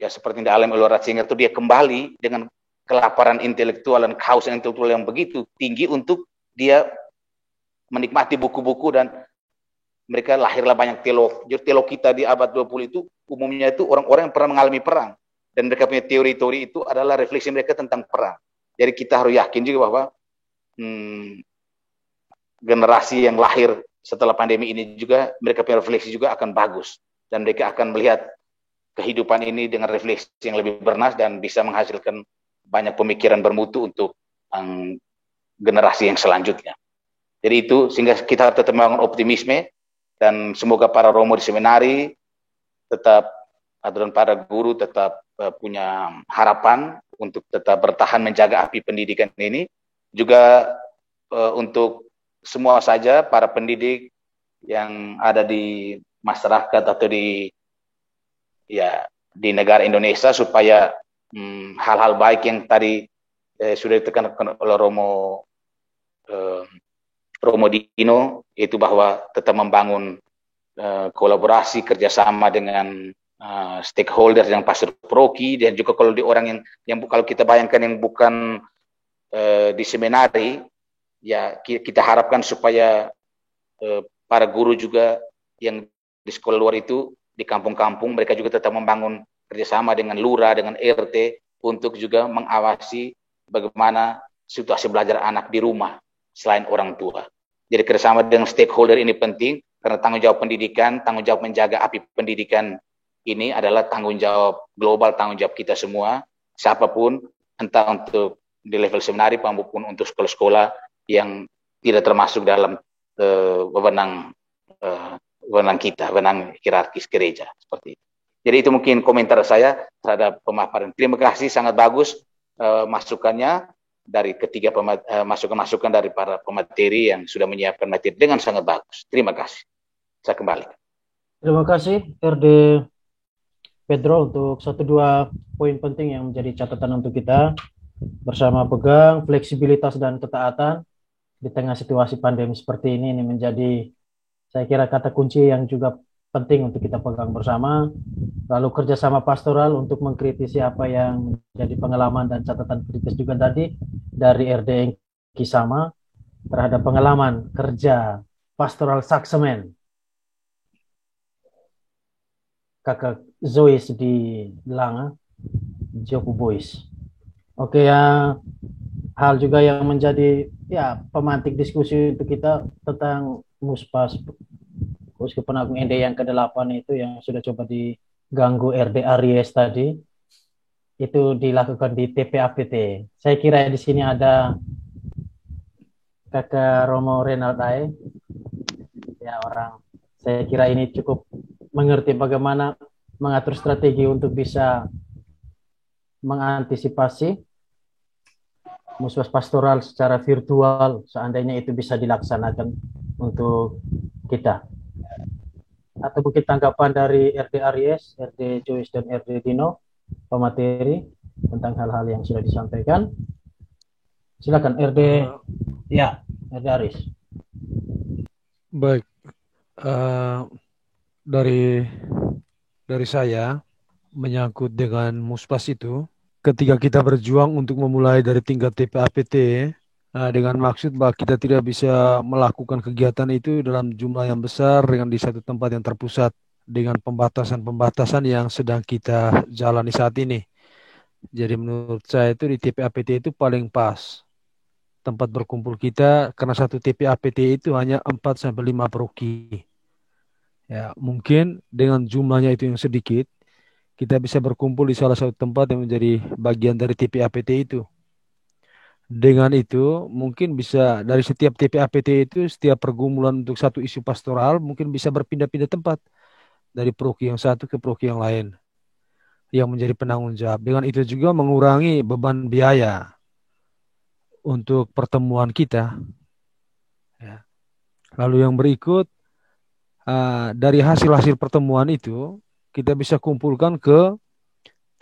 ya seperti yang dialami oleh Ratzinger itu dia kembali dengan kelaparan intelektual dan kehausan intelektual yang begitu tinggi untuk dia menikmati buku-buku, dan mereka lahirlah banyak teolog. Jadi teolog kita di abad 20 itu umumnya itu orang-orang yang pernah mengalami perang, dan mereka punya teori-teori itu adalah refleksi mereka tentang perang. Jadi kita harus yakin juga bahwa generasi yang lahir setelah pandemi ini juga mereka punya refleksi juga akan bagus, dan mereka akan melihat kehidupan ini dengan refleksi yang lebih bernas dan bisa menghasilkan banyak pemikiran bermutu untuk generasi yang selanjutnya. Jadi itu sehingga kita tetap membangun optimisme dan semoga para romo di seminari tetap dan para guru tetap punya harapan untuk tetap bertahan menjaga api pendidikan ini. Juga untuk semua saja para pendidik yang ada di masyarakat atau di negara Indonesia supaya hal-hal baik yang tadi sudah ditekankan oleh Romo Dino, itu bahwa tetap membangun kolaborasi kerjasama dengan stakeholder yang pastor proki, dan juga kalau di orang yang kalau kita bayangkan yang bukan di seminari, ya kita harapkan supaya para guru juga yang di sekolah luar itu di kampung-kampung mereka juga tetap membangun kerjasama dengan lurah, dengan RT untuk juga mengawasi bagaimana situasi belajar anak di rumah selain orang tua. Jadi kerjasama dengan stakeholder ini penting karena tanggung jawab pendidikan, tanggung jawab menjaga api pendidikan ini adalah tanggung jawab global, tanggung jawab kita semua, siapapun, entah untuk di level seminari maupun untuk sekolah-sekolah yang tidak termasuk dalam wewenang kita, wewenang hierarkis gereja seperti itu. Jadi itu mungkin komentar saya terhadap pemaparan. Terima kasih, sangat bagus masukannya dari ketiga masukan-masukan dari para pemateri yang sudah menyiapkan materi dengan sangat bagus. Terima kasih. Saya kembali. Terima kasih RD Pedro untuk 1-2 poin penting yang menjadi catatan untuk kita. Bersama pegang fleksibilitas dan ketaatan di tengah situasi pandemi seperti ini menjadi, saya kira, kata kunci yang juga penting untuk kita pegang bersama. Lalu kerjasama pastoral untuk mengkritisi apa yang menjadi pengalaman dan catatan kritis juga tadi dari RD Kisama terhadap pengalaman kerja pastoral saksemen kakak Zois di Langa, Joku Boys. Oke, ya, hal juga yang menjadi pemantik diskusi untuk kita tentang Muspas Uskup Agung ND yang ke-8 itu yang sudah coba diganggu RD Aries tadi, itu dilakukan di TPAPT. Saya kira di sini ada Kakak Romo Renald Ae, saya kira ini cukup mengerti bagaimana mengatur strategi untuk bisa mengantisipasi muswas pastoral secara virtual seandainya itu bisa dilaksanakan untuk kita. Atau mungkin tanggapan dari RD Aries, RD Joyce, dan RD Dino, pemateri tentang hal-hal yang sudah disampaikan. Silakan RD Aries. Baik, dari saya menyangkut dengan Muspas itu, ketika kita berjuang untuk memulai dari tingkat TPAPT dengan maksud bahwa kita tidak bisa melakukan kegiatan itu dalam jumlah yang besar dengan di satu tempat yang terpusat dengan pembatasan-pembatasan yang sedang kita jalani saat ini. Jadi menurut saya itu di TPAPT itu paling pas tempat berkumpul kita, karena satu TPAPT itu hanya 4-5 paroki. Ya, mungkin dengan jumlahnya itu yang sedikit, kita bisa berkumpul di salah satu tempat yang menjadi bagian dari TPAPT itu. Dengan itu, mungkin bisa dari setiap TPAPT itu, setiap pergumulan untuk satu isu pastoral, mungkin bisa berpindah-pindah tempat. Dari paroki yang satu ke paroki yang lain. Yang menjadi penanggung jawab. Dengan itu juga mengurangi beban biaya untuk pertemuan kita. Ya. Lalu yang berikut, dari hasil-hasil pertemuan itu, kita bisa kumpulkan ke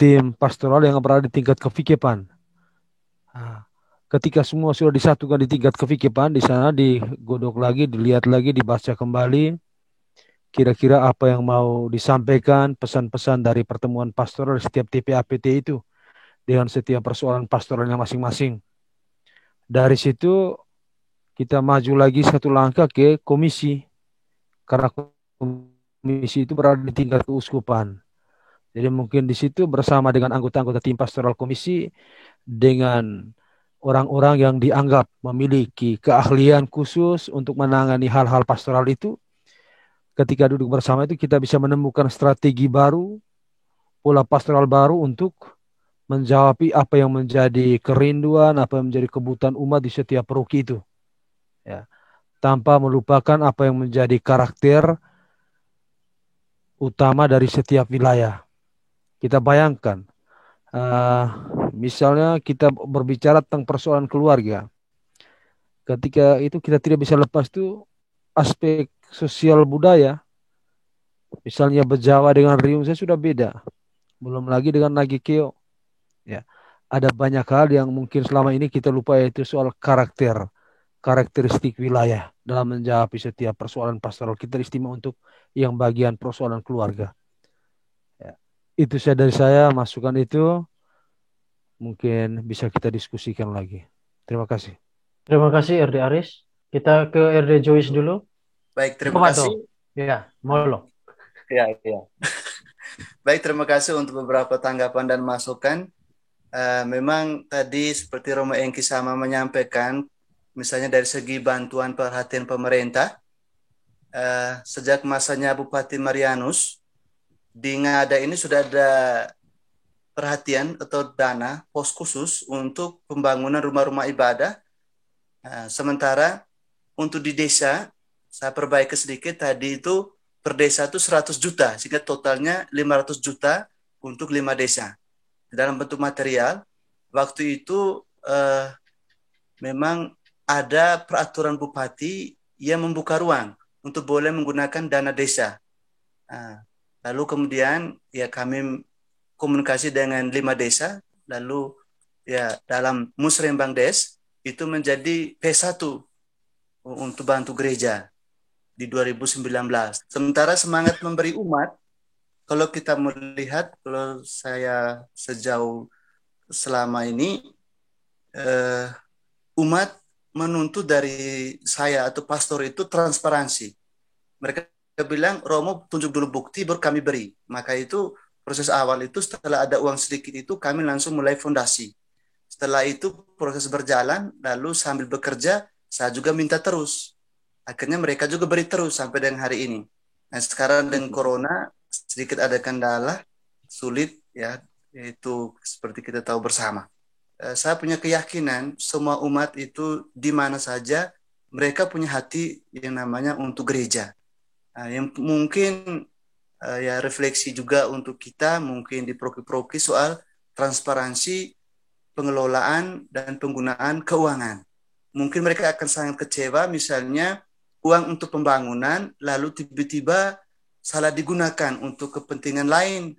tim pastoral yang berada di tingkat kevikepan. Ketika semua sudah disatukan di tingkat kevikepan, di sana digodok lagi, dilihat lagi, dibaca kembali, kira-kira apa yang mau disampaikan, pesan-pesan dari pertemuan pastoral setiap TPAPT itu, dengan setiap persoalan pastoralnya masing-masing. Dari situ, kita maju lagi satu langkah ke komisi, karena komisi itu berada di tingkat keuskupan. Jadi mungkin di situ bersama dengan anggota-anggota tim pastoral komisi, dengan orang-orang yang dianggap memiliki keahlian khusus untuk menangani hal-hal pastoral itu, ketika duduk bersama itu kita bisa menemukan strategi baru, pola pastoral baru untuk menjawab apa yang menjadi kerinduan, apa yang menjadi kebutuhan umat di setiap paroki itu. Ya. Tanpa melupakan apa yang menjadi karakter utama dari setiap wilayah. Kita bayangkan, misalnya kita berbicara tentang persoalan keluarga. Ketika itu kita tidak bisa lepas tuh aspek sosial budaya. Misalnya Bejawa dengan Riung saya sudah beda. Belum lagi dengan Nagikeo. Ya. Ada banyak hal yang mungkin selama ini kita lupa, yaitu soal karakteristik wilayah dalam menjawab setiap persoalan pastoral kita, istimewa untuk yang bagian persoalan keluarga. Ya. Itu saja dari saya, masukan itu mungkin bisa kita diskusikan lagi. Terima kasih. Terima kasih RD Aris. Kita ke RD Joyce dulu. Baik, terima kasih. Ya, molo. Ya. Baik, terima kasih untuk beberapa tanggapan dan masukan. Memang tadi seperti Romo Engki sama menyampaikan, misalnya dari segi bantuan perhatian pemerintah, sejak masanya Bupati Marianus, di Ngada ini sudah ada perhatian atau dana pos khusus untuk pembangunan rumah-rumah ibadah. Sementara untuk di desa, saya perbaiki sedikit, tadi itu per desa itu 100 juta, sehingga totalnya 500 juta untuk 5 desa. Dalam bentuk material, waktu itu memang ada peraturan bupati yang membuka ruang untuk boleh menggunakan dana desa. Lalu kemudian ya kami komunikasi dengan 5 desa, lalu ya dalam Musrembang Des itu menjadi P1 untuk bantu gereja di 2019. Sementara semangat memberi umat, kalau kita melihat, kalau saya sejauh selama ini, umat menuntut dari saya atau pastor itu transparansi. Mereka bilang, Romo tunjuk dulu bukti baru kami beri. Maka itu proses awal itu setelah ada uang sedikit itu kami langsung mulai fondasi. Setelah itu proses berjalan, lalu sambil bekerja saya juga minta terus. Akhirnya mereka juga beri terus sampai dengan hari ini. Nah sekarang dengan corona sedikit ada kendala, sulit ya, yaitu seperti kita tahu bersama. Saya punya keyakinan semua umat itu di mana saja mereka punya hati yang namanya untuk gereja. Yang mungkin ya refleksi juga untuk kita mungkin di proki-proki soal transparansi pengelolaan dan penggunaan keuangan. Mungkin mereka akan sangat kecewa misalnya uang untuk pembangunan lalu tiba-tiba salah digunakan untuk kepentingan lain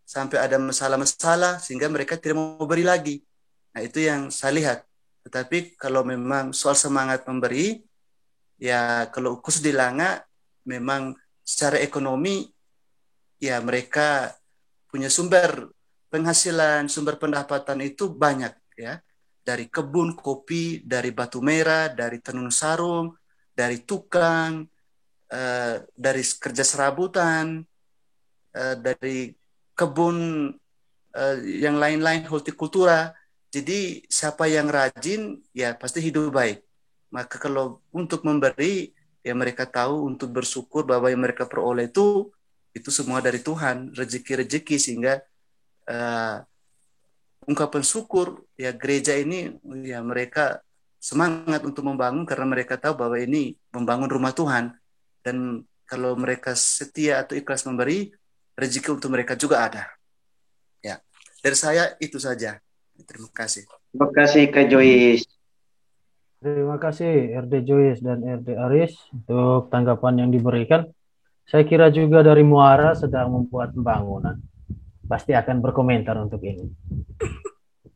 sampai ada masalah-masalah sehingga mereka tidak mau beri lagi. Nah itu yang saya lihat. Tetapi kalau memang soal semangat memberi, ya kalau khusus di Langa memang secara ekonomi ya mereka punya sumber penghasilan, sumber pendapatan itu banyak ya. Dari kebun kopi, dari batu merah, dari tenun sarung, dari tukang, dari kerja serabutan, dari kebun yang lain-lain, hortikultura. Jadi siapa yang rajin ya pasti hidup baik. Maka kalau untuk memberi ya mereka tahu untuk bersyukur bahwa yang mereka peroleh itu semua dari Tuhan, rezeki-rezeki, sehingga ungkapan syukur ya gereja ini ya mereka semangat untuk membangun karena mereka tahu bahwa ini membangun rumah Tuhan, dan kalau mereka setia atau ikhlas memberi, rezeki untuk mereka juga ada. Ya, dari saya itu saja. Terima kasih. Terima kasih Kak Joyce. Terima kasih RD Joyce dan RD Aris untuk tanggapan yang diberikan. Saya kira juga dari Muara sedang membuat pembangunan. Pasti akan berkomentar untuk ini.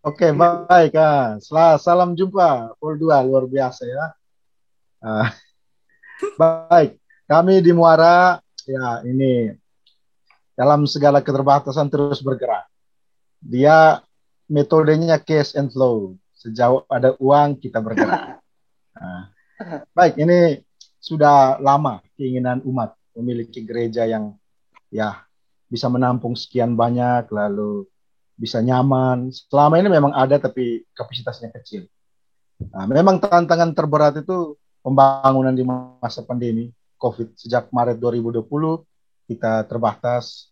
Oke, baik. Salam jumpa. Pol 2, luar biasa ya. Baik, kami di Muara, ya ini dalam segala keterbatasan terus bergerak. Dia metodenya cash and flow. Sejauh ada uang, kita bergerak. Baik, ini sudah lama keinginan umat memiliki gereja yang ya bisa menampung sekian banyak, lalu bisa nyaman. Selama ini memang ada tapi kapasitasnya kecil. Memang tantangan terberat itu pembangunan di masa pandemi COVID. Sejak Maret 2020 kita terbatas,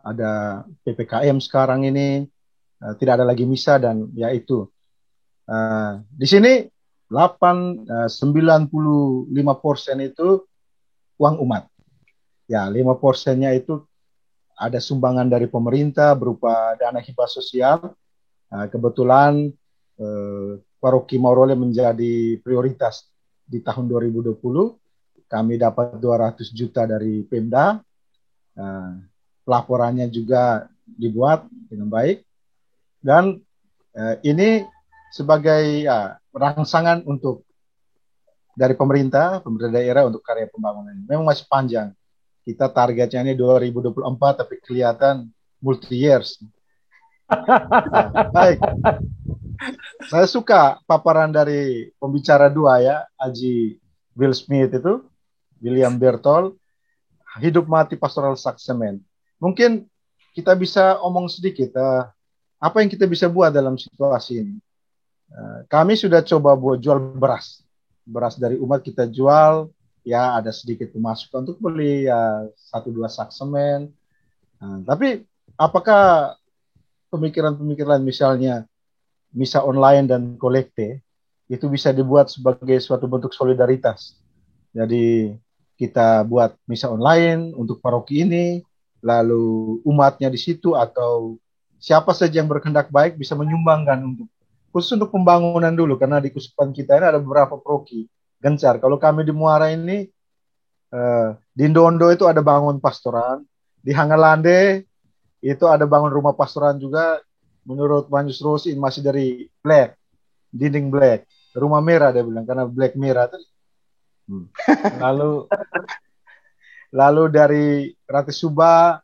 ada PPKM sekarang ini, tidak ada lagi misa, dan ya itu. Di sini 95% itu uang umat. Ya, 5%-nya itu ada sumbangan dari pemerintah berupa dana hibah sosial. Kebetulan Paroki Maurole menjadi prioritas di tahun 2020. Kami dapat 200 juta dari Pemda. Pelaporannya juga dibuat dengan baik. Dan ini sebagai rangsangan untuk dari pemerintah daerah untuk karya pembangunan. Memang masih panjang. Kita targetnya ini 2024, tapi kelihatan multi years. Baik. Saya suka paparan dari pembicara dua ya, Haji Will Smith itu, William Bertol, hidup mati pastoral sakramen. Mungkin kita bisa omong sedikit, apa yang kita bisa buat dalam situasi ini. Kami sudah coba buat jual beras dari umat kita jual, ya ada sedikit pemasukan untuk beli ya 1-2 sak semen. Tapi apakah pemikiran-pemikiran misalnya misa online dan kolekte itu bisa dibuat sebagai suatu bentuk solidaritas? Jadi kita buat misa online untuk paroki ini, lalu umatnya di situ atau siapa saja yang berkehendak baik bisa menyumbangkan untuk khusus untuk pembangunan dulu, karena di Kuskupan kita ini ada beberapa paroki gencar. Kalau kami di Muara ini di Ndondo itu ada bangun pastoran, di Hangalande itu ada bangun rumah pastoran juga. Menurut Manjus Rosi masih dari black, dinding black, rumah merah dia bilang karena black merah tuh. Lalu dari Rati Suba,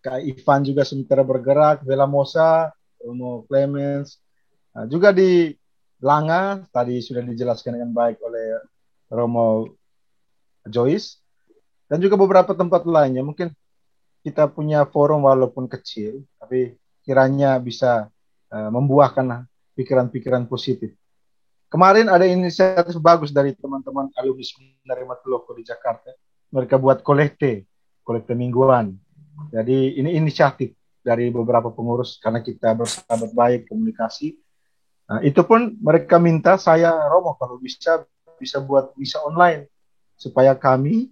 Kak Ivan juga sementara bergerak, Vela Mosa, Romo Clemens, juga di Langa tadi sudah dijelaskan dengan baik oleh Romo Joyce, dan juga beberapa tempat lainnya. Mungkin kita punya forum walaupun kecil, tapi kiranya bisa membuahkan pikiran-pikiran positif. Kemarin ada inisiatif bagus dari teman-teman alumni Seminari Matuloko di Jakarta. Mereka buat kolekte mingguan. Jadi ini inisiatif dari beberapa pengurus karena kita bersahabat baik komunikasi. Itu pun mereka minta saya, Romo, kalau bisa buat misa online supaya kami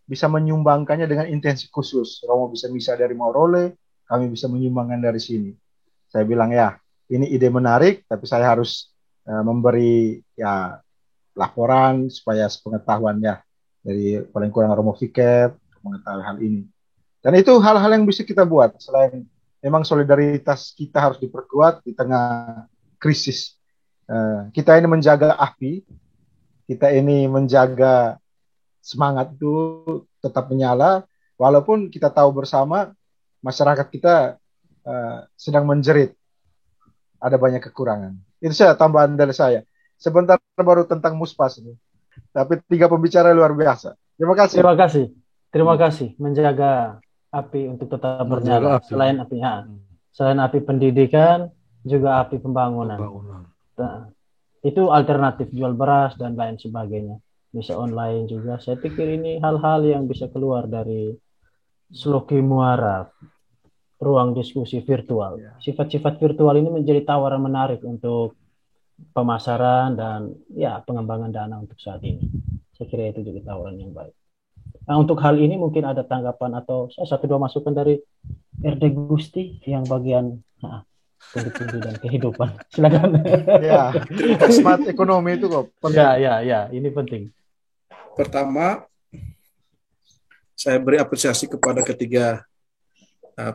bisa menyumbangkannya dengan intensi khusus. Romo bisa misa dari Maurole, kami bisa menyumbangkan dari sini. Saya bilang ya, ini ide menarik, tapi saya harus memberi ya laporan supaya sepengetahuannya dari paling kurang Romo Fiket mengetahui hal ini. Dan itu hal-hal yang bisa kita buat. Selain memang solidaritas kita harus diperkuat di tengah krisis. Kita ini menjaga api, kita ini menjaga semangat itu tetap menyala, walaupun kita tahu bersama masyarakat kita sedang menjerit, ada banyak kekurangan. Itu saja tambahan dari saya. Sebentar baru tentang Muspas ini, tapi 3 pembicara luar biasa. Terima kasih. Terima kasih menjaga api untuk tetap bernyala. Selain api pendidikan, juga api pembangunan. Nah, itu alternatif jual beras dan lain sebagainya. Bisa online juga. Saya pikir ini hal-hal yang bisa keluar dari Sloki Muara, ruang diskusi virtual. Sifat-sifat virtual ini menjadi tawaran menarik untuk pemasaran dan ya pengembangan dana untuk saat ini. Saya kira itu juga tawaran yang baik. Nah, untuk hal ini mungkin ada tanggapan atau 1-2 masukan dari RD Gusti yang bagian pundi-pundi dan kehidupan. Silakan. Ya, smart ekonomi itu kok. Ya, ini penting. Pertama, saya beri apresiasi kepada ketiga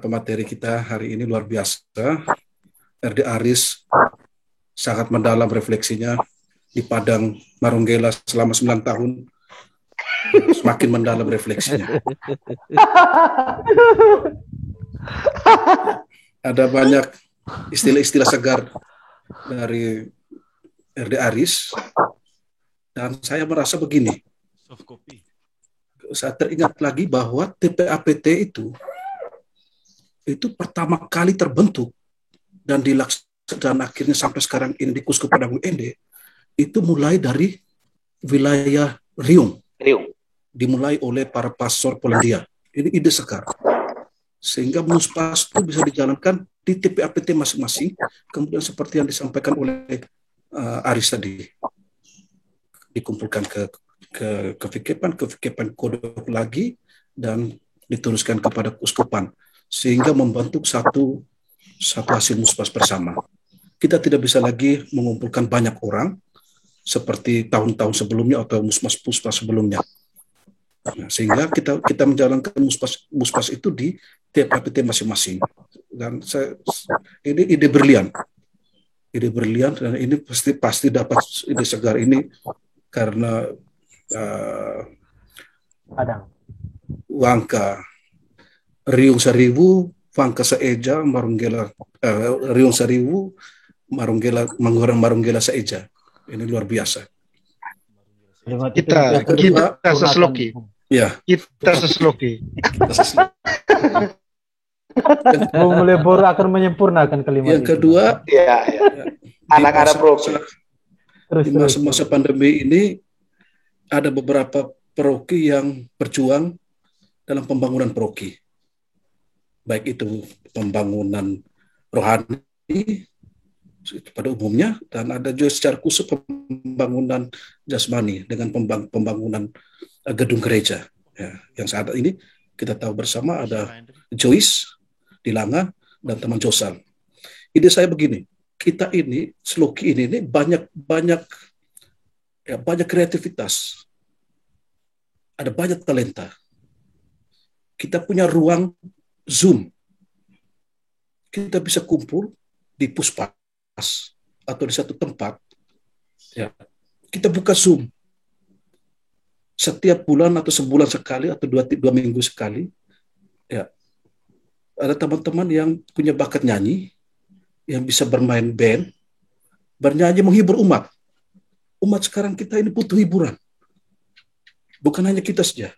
pemateri kita hari ini, luar biasa. RD Aris sangat mendalam refleksinya di Padang Marunggela selama 9 tahun. Semakin mendalam refleksinya. Ada banyak istilah-istilah segar dari RD Aris, dan saya merasa begini. Saya teringat lagi bahwa TPAPT itu pertama kali terbentuk dan dilaksanakan akhirnya sampai sekarang ini di Kuskupan Agung Ende itu mulai dari wilayah Riung. Dimulai oleh para pastor Polandia. Ini ide sekar. Sehingga Muspas itu bisa dijalankan di TPAPT masing-masing. Kemudian seperti yang disampaikan oleh Aris tadi, dikumpulkan ke VKPAN kodok lagi dan diteruskan kepada keuskupan sehingga membentuk satu hasil muspas bersama. Kita tidak bisa lagi mengumpulkan banyak orang seperti tahun-tahun sebelumnya atau muspas sebelumnya. Nah, sehingga kita menjalankan muspas itu di TPAPT masing-masing. Dan ini ide brilian dan ini pasti dapat ide segar ini karena Wangka Riung Sariwu, Wangka Saeja, Marunggela Riung Sariwu, Marunggela Saeja. Ini luar biasa. Kita sesloki. Ya. Kita sesloki. Mulai baru akan menyempurnakan kalimat yang kedua, anak-anak proki. Di masa-masa pandemi ini ada beberapa paroki yang berjuang dalam pembangunan paroki. Baik itu pembangunan rohani pada umumnya, dan ada juga secara khusus pembangunan jasmani dengan pembangunan gedung gereja. Ya, yang saat ini kita tahu bersama ada Joyce di Langa dan teman Josal. Ide saya begini, kita ini Sloki ini banyak kreativitas, ada banyak talenta. Kita punya ruang Zoom, kita bisa kumpul di puspas atau di satu tempat. Ya, kita buka Zoom setiap bulan atau sebulan sekali atau dua minggu sekali. Ya, ada teman-teman yang punya bakat nyanyi, yang bisa bermain band, bernyanyi menghibur umat. Umat sekarang kita ini butuh hiburan. Bukan hanya kita saja,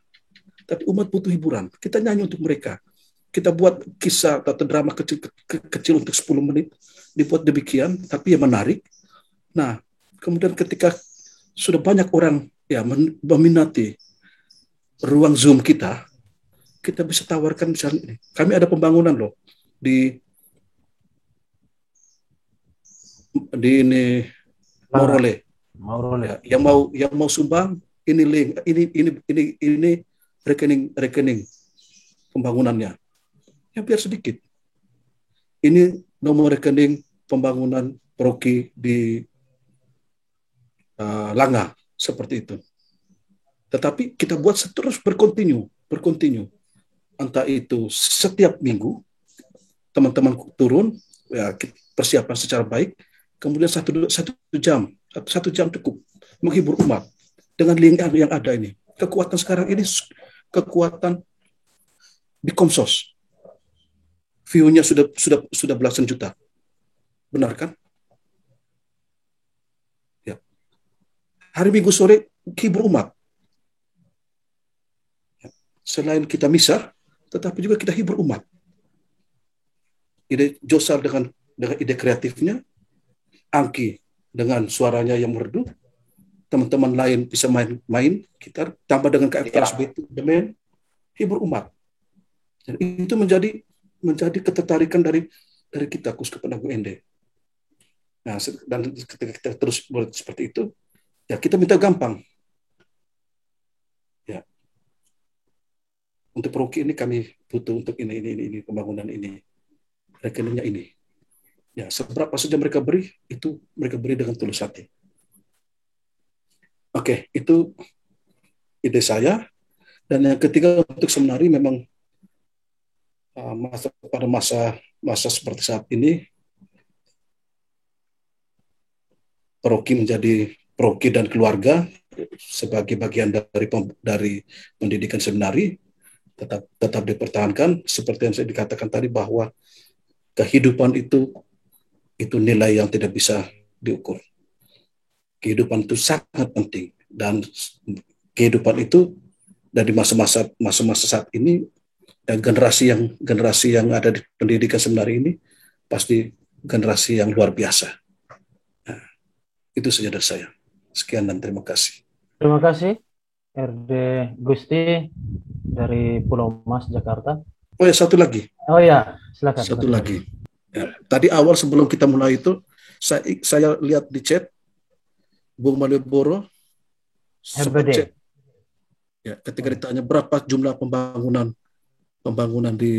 tapi umat butuh hiburan. Kita nyanyi untuk mereka. Kita buat kisah atau drama kecil untuk 10 menit, dibuat demikian, tapi yang menarik. Nah, kemudian ketika sudah banyak orang meminati ruang Zoom kita bisa tawarkan misalnya ini. Kami ada pembangunan loh di ini Morole. Ya, yang mau sumbang ini link, ini rekening pembangunannya. Ya biar sedikit. Ini nomor rekening pembangunan paroki di Langa seperti itu. Tetapi kita buat terus berkontinu. Entah itu setiap minggu teman-teman turun, ya persiapan secara baik, kemudian satu jam cukup menghibur umat dengan link yang ada ini. Kekuatan sekarang ini kekuatan di Komsos. View-nya sudah belasan juta. Benar kan? Ya. Hari Minggu sore hibur umat. Selain kita misar, tetapi juga kita hibur umat. Ide Josal dengan ide kreatifnya, Angki dengan suaranya yang merdu, teman-teman lain bisa main gitar, tambah dengan KFKSB itu, demen, hibur umat. Dan itu menjadi ketertarikan dari kita Kuskupan Agung Ende. Nah, dan ketika kita terus seperti itu, ya kita minta gampang. Ya. Untuk paroki ini kami butuh untuk ini pembangunan ini. Rekeningnya ini. Ya, seberapa saja mereka beri, itu mereka beri dengan tulus hati. Oke, itu ide saya. Dan yang ketiga untuk seminari memang pada masa seperti saat ini, paroki menjadi paroki dan keluarga sebagai bagian dari pendidikan seminari tetap dipertahankan seperti yang saya dikatakan tadi bahwa kehidupan itu nilai yang tidak bisa diukur. Kehidupan itu sangat penting dan kehidupan itu dari masa-masa saat ini dan generasi yang ada di pendidikan seminari ini pasti generasi yang luar biasa. Nah, itu saja dari saya. Sekian dan terima kasih. Terima kasih RD Gusti dari Pulau Mas, Jakarta. Oh ya, satu lagi. Oh ya, silakan. Satu lagi. Ya, tadi awal sebelum kita mulai itu, saya lihat di chat, Bung Malioboro sempat chat. Ya, ketika ditanya berapa jumlah pembangunan di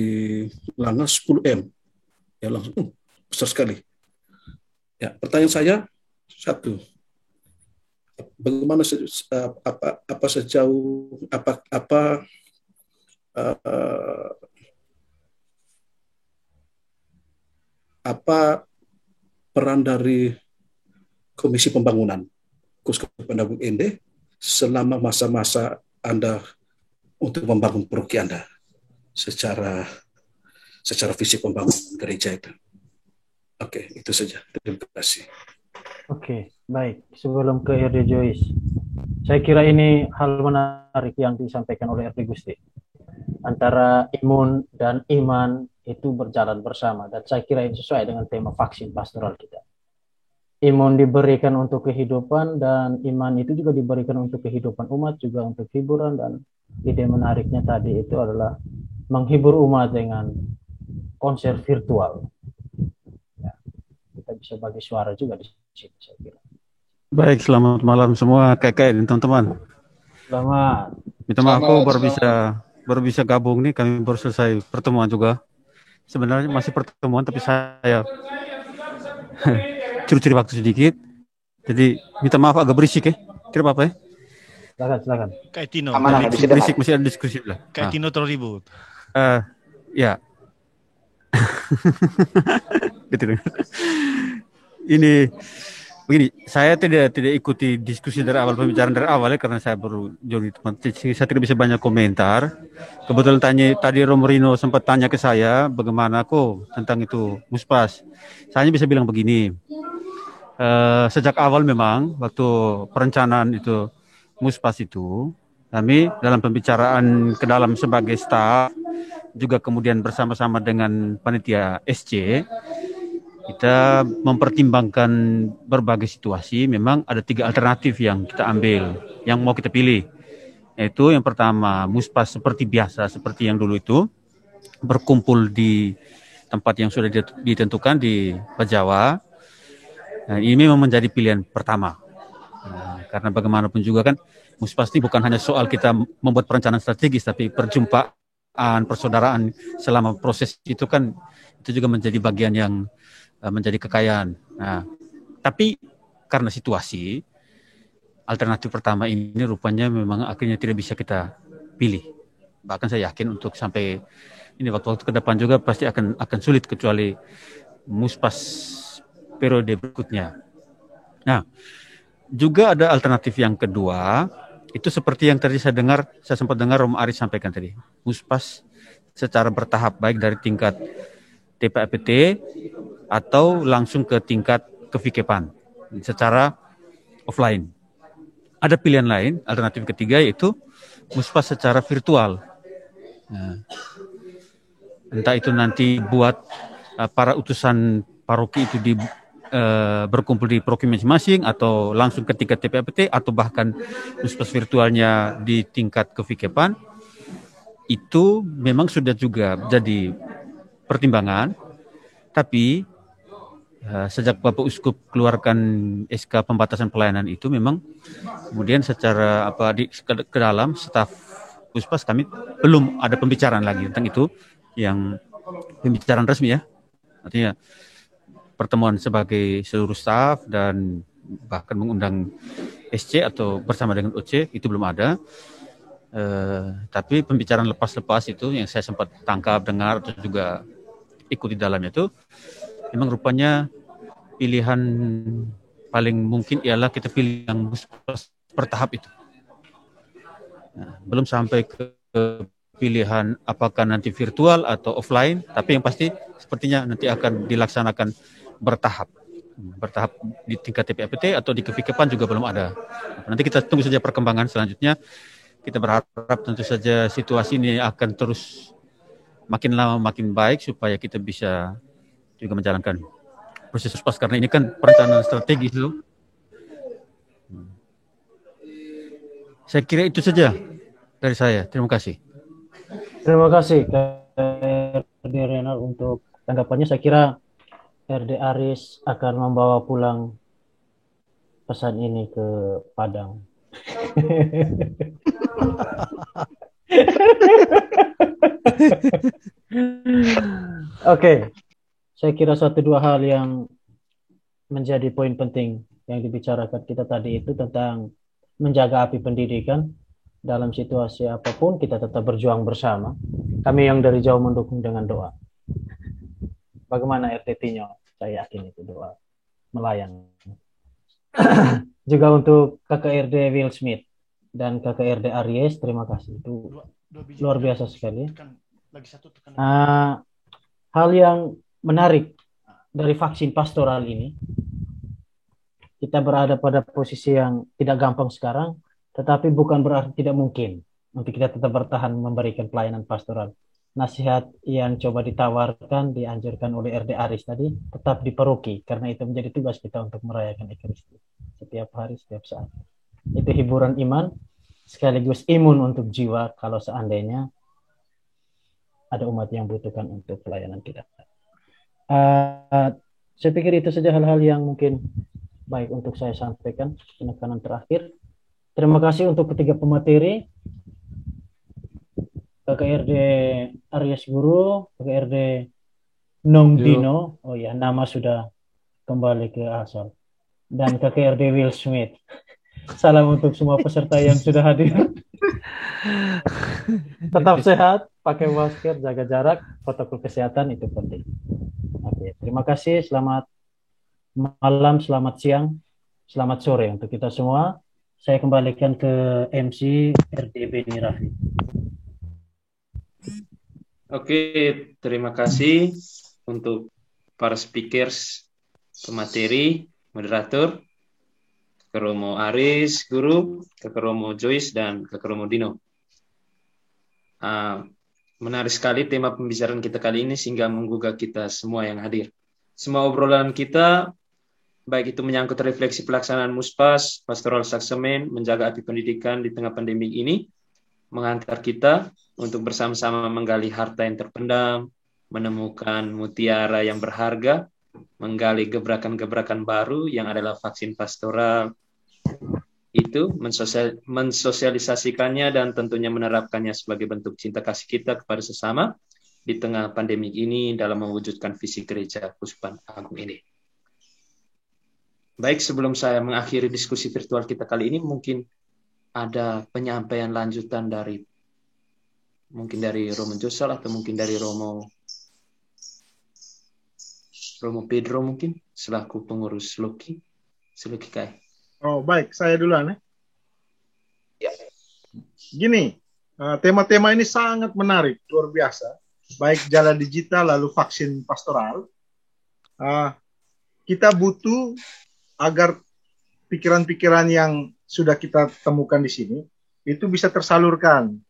Langas, 10M. Ya langsung besar sekali. Ya, pertanyaan saya satu, bagaimana apa peran dari Komisi Pembangunan Kuskup Pendabung Ende selama masa-masa Anda untuk membangun paroki Anda secara visi pembangunan gereja itu. Oke, itu saja. Terima kasih. Oke, baik. Sebelum ke RD Joyce, saya kira ini hal menarik yang disampaikan oleh RD Gusti. Antara imun dan iman itu berjalan bersama, dan saya kira ini sesuai dengan tema vaksin pastoral kita. Imun diberikan untuk kehidupan, dan iman itu juga diberikan untuk kehidupan umat, juga untuk hiburan. Dan ide menariknya tadi itu adalah menghibur umat dengan konser virtual. Ya, kita bisa bagi suara juga di sini, saya kira. Baik, selamat malam semua KKN teman-teman. Selamat. Minta maaf aku baru bisa gabung nih, kami baru selesai pertemuan juga. Sebenarnya masih pertemuan tapi saya curi-curi waktu sedikit. Jadi minta maaf agak berisik ya. Tidak apa-apa ya. Silakan. Kayak Tino. Berisik masih ada diskusi lah. Kayak Tino terlalu ribut. Ya. Gitu. Ini begini, saya tidak ikuti diskusi dari awal, pembicaraan dari awal ya, karena saya baru join teman. Saya tidak bisa banyak komentar. Kebetulan tadi Romorino sempat tanya ke saya bagaimana kok tentang itu Muspas. Saya bisa bilang begini. Sejak awal memang waktu perencanaan itu Muspas itu, kami dalam pembicaraan ke dalam sebagai staf, juga kemudian bersama-sama dengan panitia SC, kita mempertimbangkan berbagai situasi. Memang ada 3 alternatif yang kita ambil, yang mau kita pilih. Yaitu yang pertama, Muspas seperti biasa, seperti yang dulu itu, berkumpul di tempat yang sudah ditentukan di Bajawa. Nah, ini memang menjadi pilihan pertama. Karena bagaimanapun juga kan, Muspas ini bukan hanya soal kita membuat perencanaan strategis, tapi perjumpaan, persaudaraan selama proses itu kan, itu juga menjadi bagian yang menjadi kekayaan. Nah, tapi karena situasi, alternatif pertama ini rupanya memang akhirnya tidak bisa kita pilih. Bahkan saya yakin untuk sampai ini waktu-waktu ke depan juga pasti akan sulit, kecuali Muspas periode berikutnya. Nah, juga ada alternatif yang kedua, itu seperti yang tadi saya sempat dengar Romo Aris sampaikan tadi. Muspas secara bertahap, baik dari tingkat TPAPT atau langsung ke tingkat kevikepan secara offline. Ada pilihan lain, alternatif ketiga, yaitu Muspas secara virtual. Nah, entah itu nanti buat para utusan paroki itu berkumpul di paroki masing-masing, atau langsung ke tingkat TPAPT, atau bahkan Muspas virtualnya di tingkat kevikepan. Itu memang sudah juga jadi pertimbangan, tapi sejak Bapak Uskup keluarkan SK pembatasan pelayanan itu, memang kemudian secara ke dalam staf Puspas kami belum ada pembicaraan lagi tentang itu, yang pembicaraan resmi ya, artinya pertemuan sebagai seluruh staf dan bahkan mengundang SC atau bersama dengan OC itu belum ada. Tapi pembicaraan lepas-lepas itu yang saya sempat tangkap, dengar, atau juga ikut di dalamnya itu, memang rupanya pilihan paling mungkin ialah kita pilih yang bertahap itu. Nah, belum sampai ke pilihan apakah nanti virtual atau offline, tapi yang pasti sepertinya nanti akan dilaksanakan bertahap di tingkat TPAPT atau di kevikepan juga belum ada. Nanti kita tunggu saja perkembangan selanjutnya. Kita berharap tentu saja situasi ini akan terus makin lama makin baik, supaya kita bisa juga menjalankan proses Muspas, karena ini kan perencanaan strategis itu. Saya kira itu saja dari saya. Terima kasih. Terima kasih RD Renal untuk tanggapannya. Saya kira RD Aris akan membawa pulang pesan ini ke Padang. Oke, saya kira 1-2 hal yang menjadi poin penting yang dibicarakan kita tadi itu tentang menjaga api pendidikan dalam situasi apapun, kita tetap berjuang bersama. Kami yang dari jauh mendukung dengan doa. Bagaimana RT Tinyo? Saya yakin itu doa melayang. Juga untuk KKRD Will Smith dan KKRD Aries, terima kasih. Itu luar biasa sekali. Hal yang menarik dari vaksin pastoral ini, kita berada pada posisi yang tidak gampang sekarang, tetapi bukan berarti tidak mungkin untuk kita tetap bertahan memberikan pelayanan pastoral. Nasihat yang coba ditawarkan, dianjurkan oleh RD Aris tadi, tetap diperuki, karena itu menjadi tugas kita untuk merayakan Ekaristi setiap hari, setiap saat. Itu hiburan iman, sekaligus imun untuk jiwa kalau seandainya ada umat yang butuhkan untuk pelayanan kita. Saya pikir itu saja hal-hal yang mungkin baik untuk saya sampaikan. Penekanan terakhir. Terima kasih untuk ketiga pemateri, KKRD Aries Guru, KKRD Nong Dino, oh ya, nama sudah kembali ke asal, dan KKRD Will Smith. Salam untuk semua peserta yang sudah hadir. Tetap sehat, pakai masker, jaga jarak, protokol kesehatan itu penting. Oke, terima kasih, selamat malam, selamat siang, selamat sore untuk kita semua. Saya kembalikan ke MC RD Beni Raffi. Oke, terima kasih untuk para speakers, pemateri, moderator, Kakak Romo Aris, Guru, Kakak Romo Joyce, dan Kakak Romo Dino. Menarik sekali tema pembicaraan kita kali ini sehingga menggugah kita semua yang hadir. Semua obrolan kita, baik itu menyangkut refleksi pelaksanaan Muspas, pastoral saksemen, menjaga api pendidikan di tengah pandemi ini, mengantar kita untuk bersama-sama menggali harta yang terpendam, menemukan mutiara yang berharga, menggali gebrakan-gebrakan baru yang adalah vaksin pastoral, itu mensosialisasikannya dan tentunya menerapkannya sebagai bentuk cinta kasih kita kepada sesama di tengah pandemi ini dalam mewujudkan visi gereja Kuskupan Agung ini. Baik, sebelum saya mengakhiri diskusi virtual kita kali ini, mungkin ada penyampaian lanjutan dari Romo Josal atau mungkin dari Romo Pedro mungkin selaku pengurus Sloki KAI. Oh baik, saya duluan ya. Gini, tema-tema ini sangat menarik, luar biasa. Baik jalan digital lalu vaksin pastoral. Kita butuh agar pikiran-pikiran yang sudah kita temukan di sini itu bisa tersalurkan.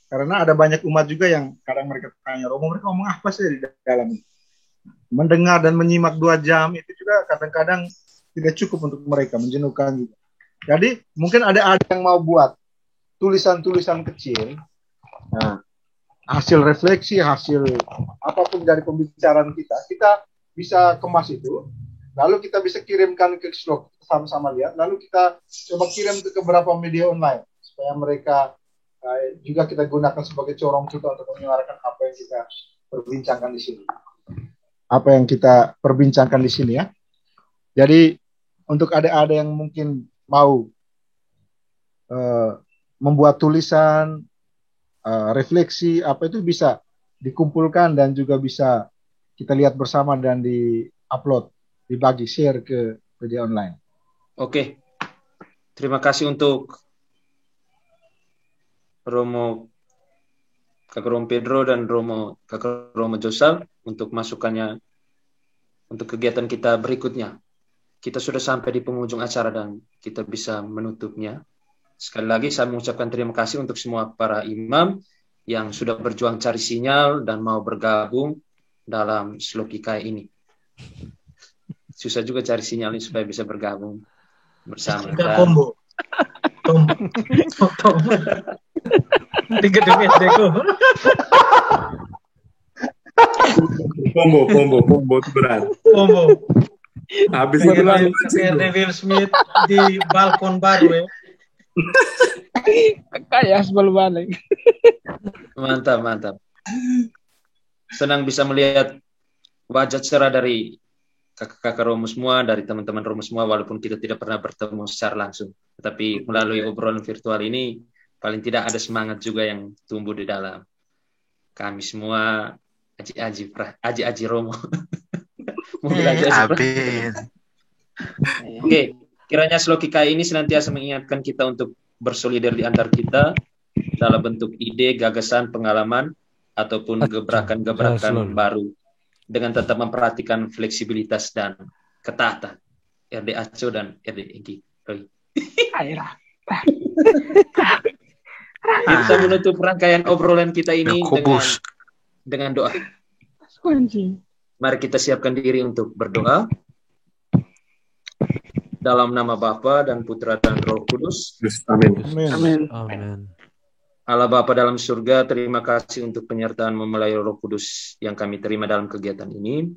Karena ada banyak umat juga yang kadang mereka tanya, Romo, mereka ngomong apa sih di dalam ini? Mendengar dan menyimak 2 jam itu juga kadang-kadang tidak cukup untuk mereka, menjenuhkan juga. Jadi mungkin ada yang mau buat tulisan-tulisan kecil, nah, hasil refleksi, hasil apapun dari pembicaraan kita bisa kemas itu, lalu kita bisa kirimkan ke Slok, sama-sama lihat, lalu kita coba kirim ke beberapa media online supaya mereka juga kita gunakan sebagai corong kita untuk menyuarakan apa yang kita perbincangkan di sini. Apa yang kita perbincangkan di sini ya. Jadi untuk ada yang mungkin mau membuat tulisan, refleksi, apa itu bisa dikumpulkan dan juga bisa kita lihat bersama dan di-upload, dibagi, share ke media online. Oke, terima kasih untuk Kakak Romo Pedro dan Kakak Romo Josal untuk masukannya untuk kegiatan kita berikutnya. Kita sudah sampai di penghujung acara dan kita bisa menutupnya. Sekali lagi saya mengucapkan terima kasih untuk semua para imam yang sudah berjuang cari sinyal dan mau bergabung dalam Sloki KAI ini. Susah juga cari sinyal ini supaya bisa bergabung bersama. Combo. Di gedung SD ku. Pombo itu berat. Pombo. Habis itu kayak Will Smith di balkon baru ya. Kayak asbal balik. Mantap. Senang bisa melihat wajah cerah dari kakak-kakak Romo semua, dari teman-teman Romo semua, walaupun kita tidak pernah bertemu secara langsung. Tetapi melalui obrolan virtual ini, paling tidak ada semangat juga yang tumbuh di dalam kami semua, aji Romo. Amin. Oke, kiranya Sloki KAI ini senantiasa mengingatkan kita untuk bersolidar di antar kita dalam bentuk ide, gagasan, pengalaman, ataupun gebrakan-gebrakan baru, dengan tetap memperhatikan fleksibilitas dan ketaatan. RD Aco dan RD Egi. Kita menutup rangkaian obrolan kita ini dengan doa. Mari kita siapkan diri untuk berdoa. Dalam nama Bapa dan Putra dan Roh Kudus. Amin. Allah Bapa dalam surga, terima kasih untuk penyertaan melalui Roh Kudus yang kami terima dalam kegiatan ini.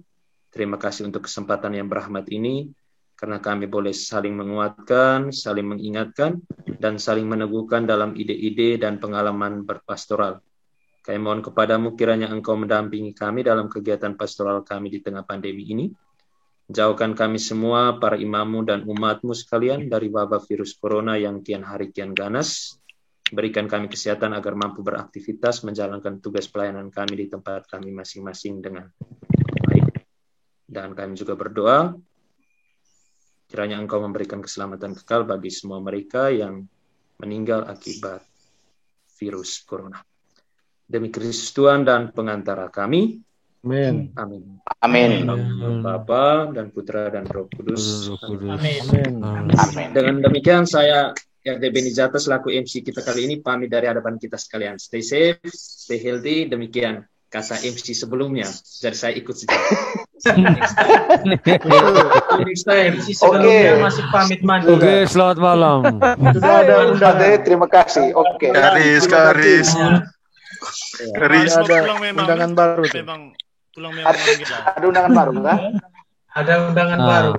Terima kasih untuk kesempatan yang berahmat ini, karena kami boleh saling menguatkan, saling mengingatkan, dan saling meneguhkan dalam ide-ide dan pengalaman berpastoral. Kami mohon kepadamu kiranya Engkau mendampingi kami dalam kegiatan pastoral kami di tengah pandemi ini. Jauhkan kami semua, para imammu dan umatmu sekalian, dari wabah virus corona yang kian hari kian ganas. Berikan kami kesehatan agar mampu beraktivitas, menjalankan tugas pelayanan kami di tempat kami masing-masing dengan baik. Dan kami juga berdoa, kiranya Engkau memberikan keselamatan kekal bagi semua mereka yang meninggal akibat virus corona. Demi Kristus Tuhan dan pengantara kami. Amin. Amin. Bapa dan Putra dan Roh Kudus. Amin. Dengan demikian saya RD Beni Jata selaku MC kita kali ini pamit dari hadapan kita sekalian. Stay safe, stay healthy. Demikian kata MC sebelumnya. Jadi saya ikut saja. Next time. MC sebelumnya masih pamit mandi. Oke, selamat malam. Sudah ada terima kasih. Oke. Karis. Ada undangan baru. Ada undangan baru, kan? Ada undangan baru.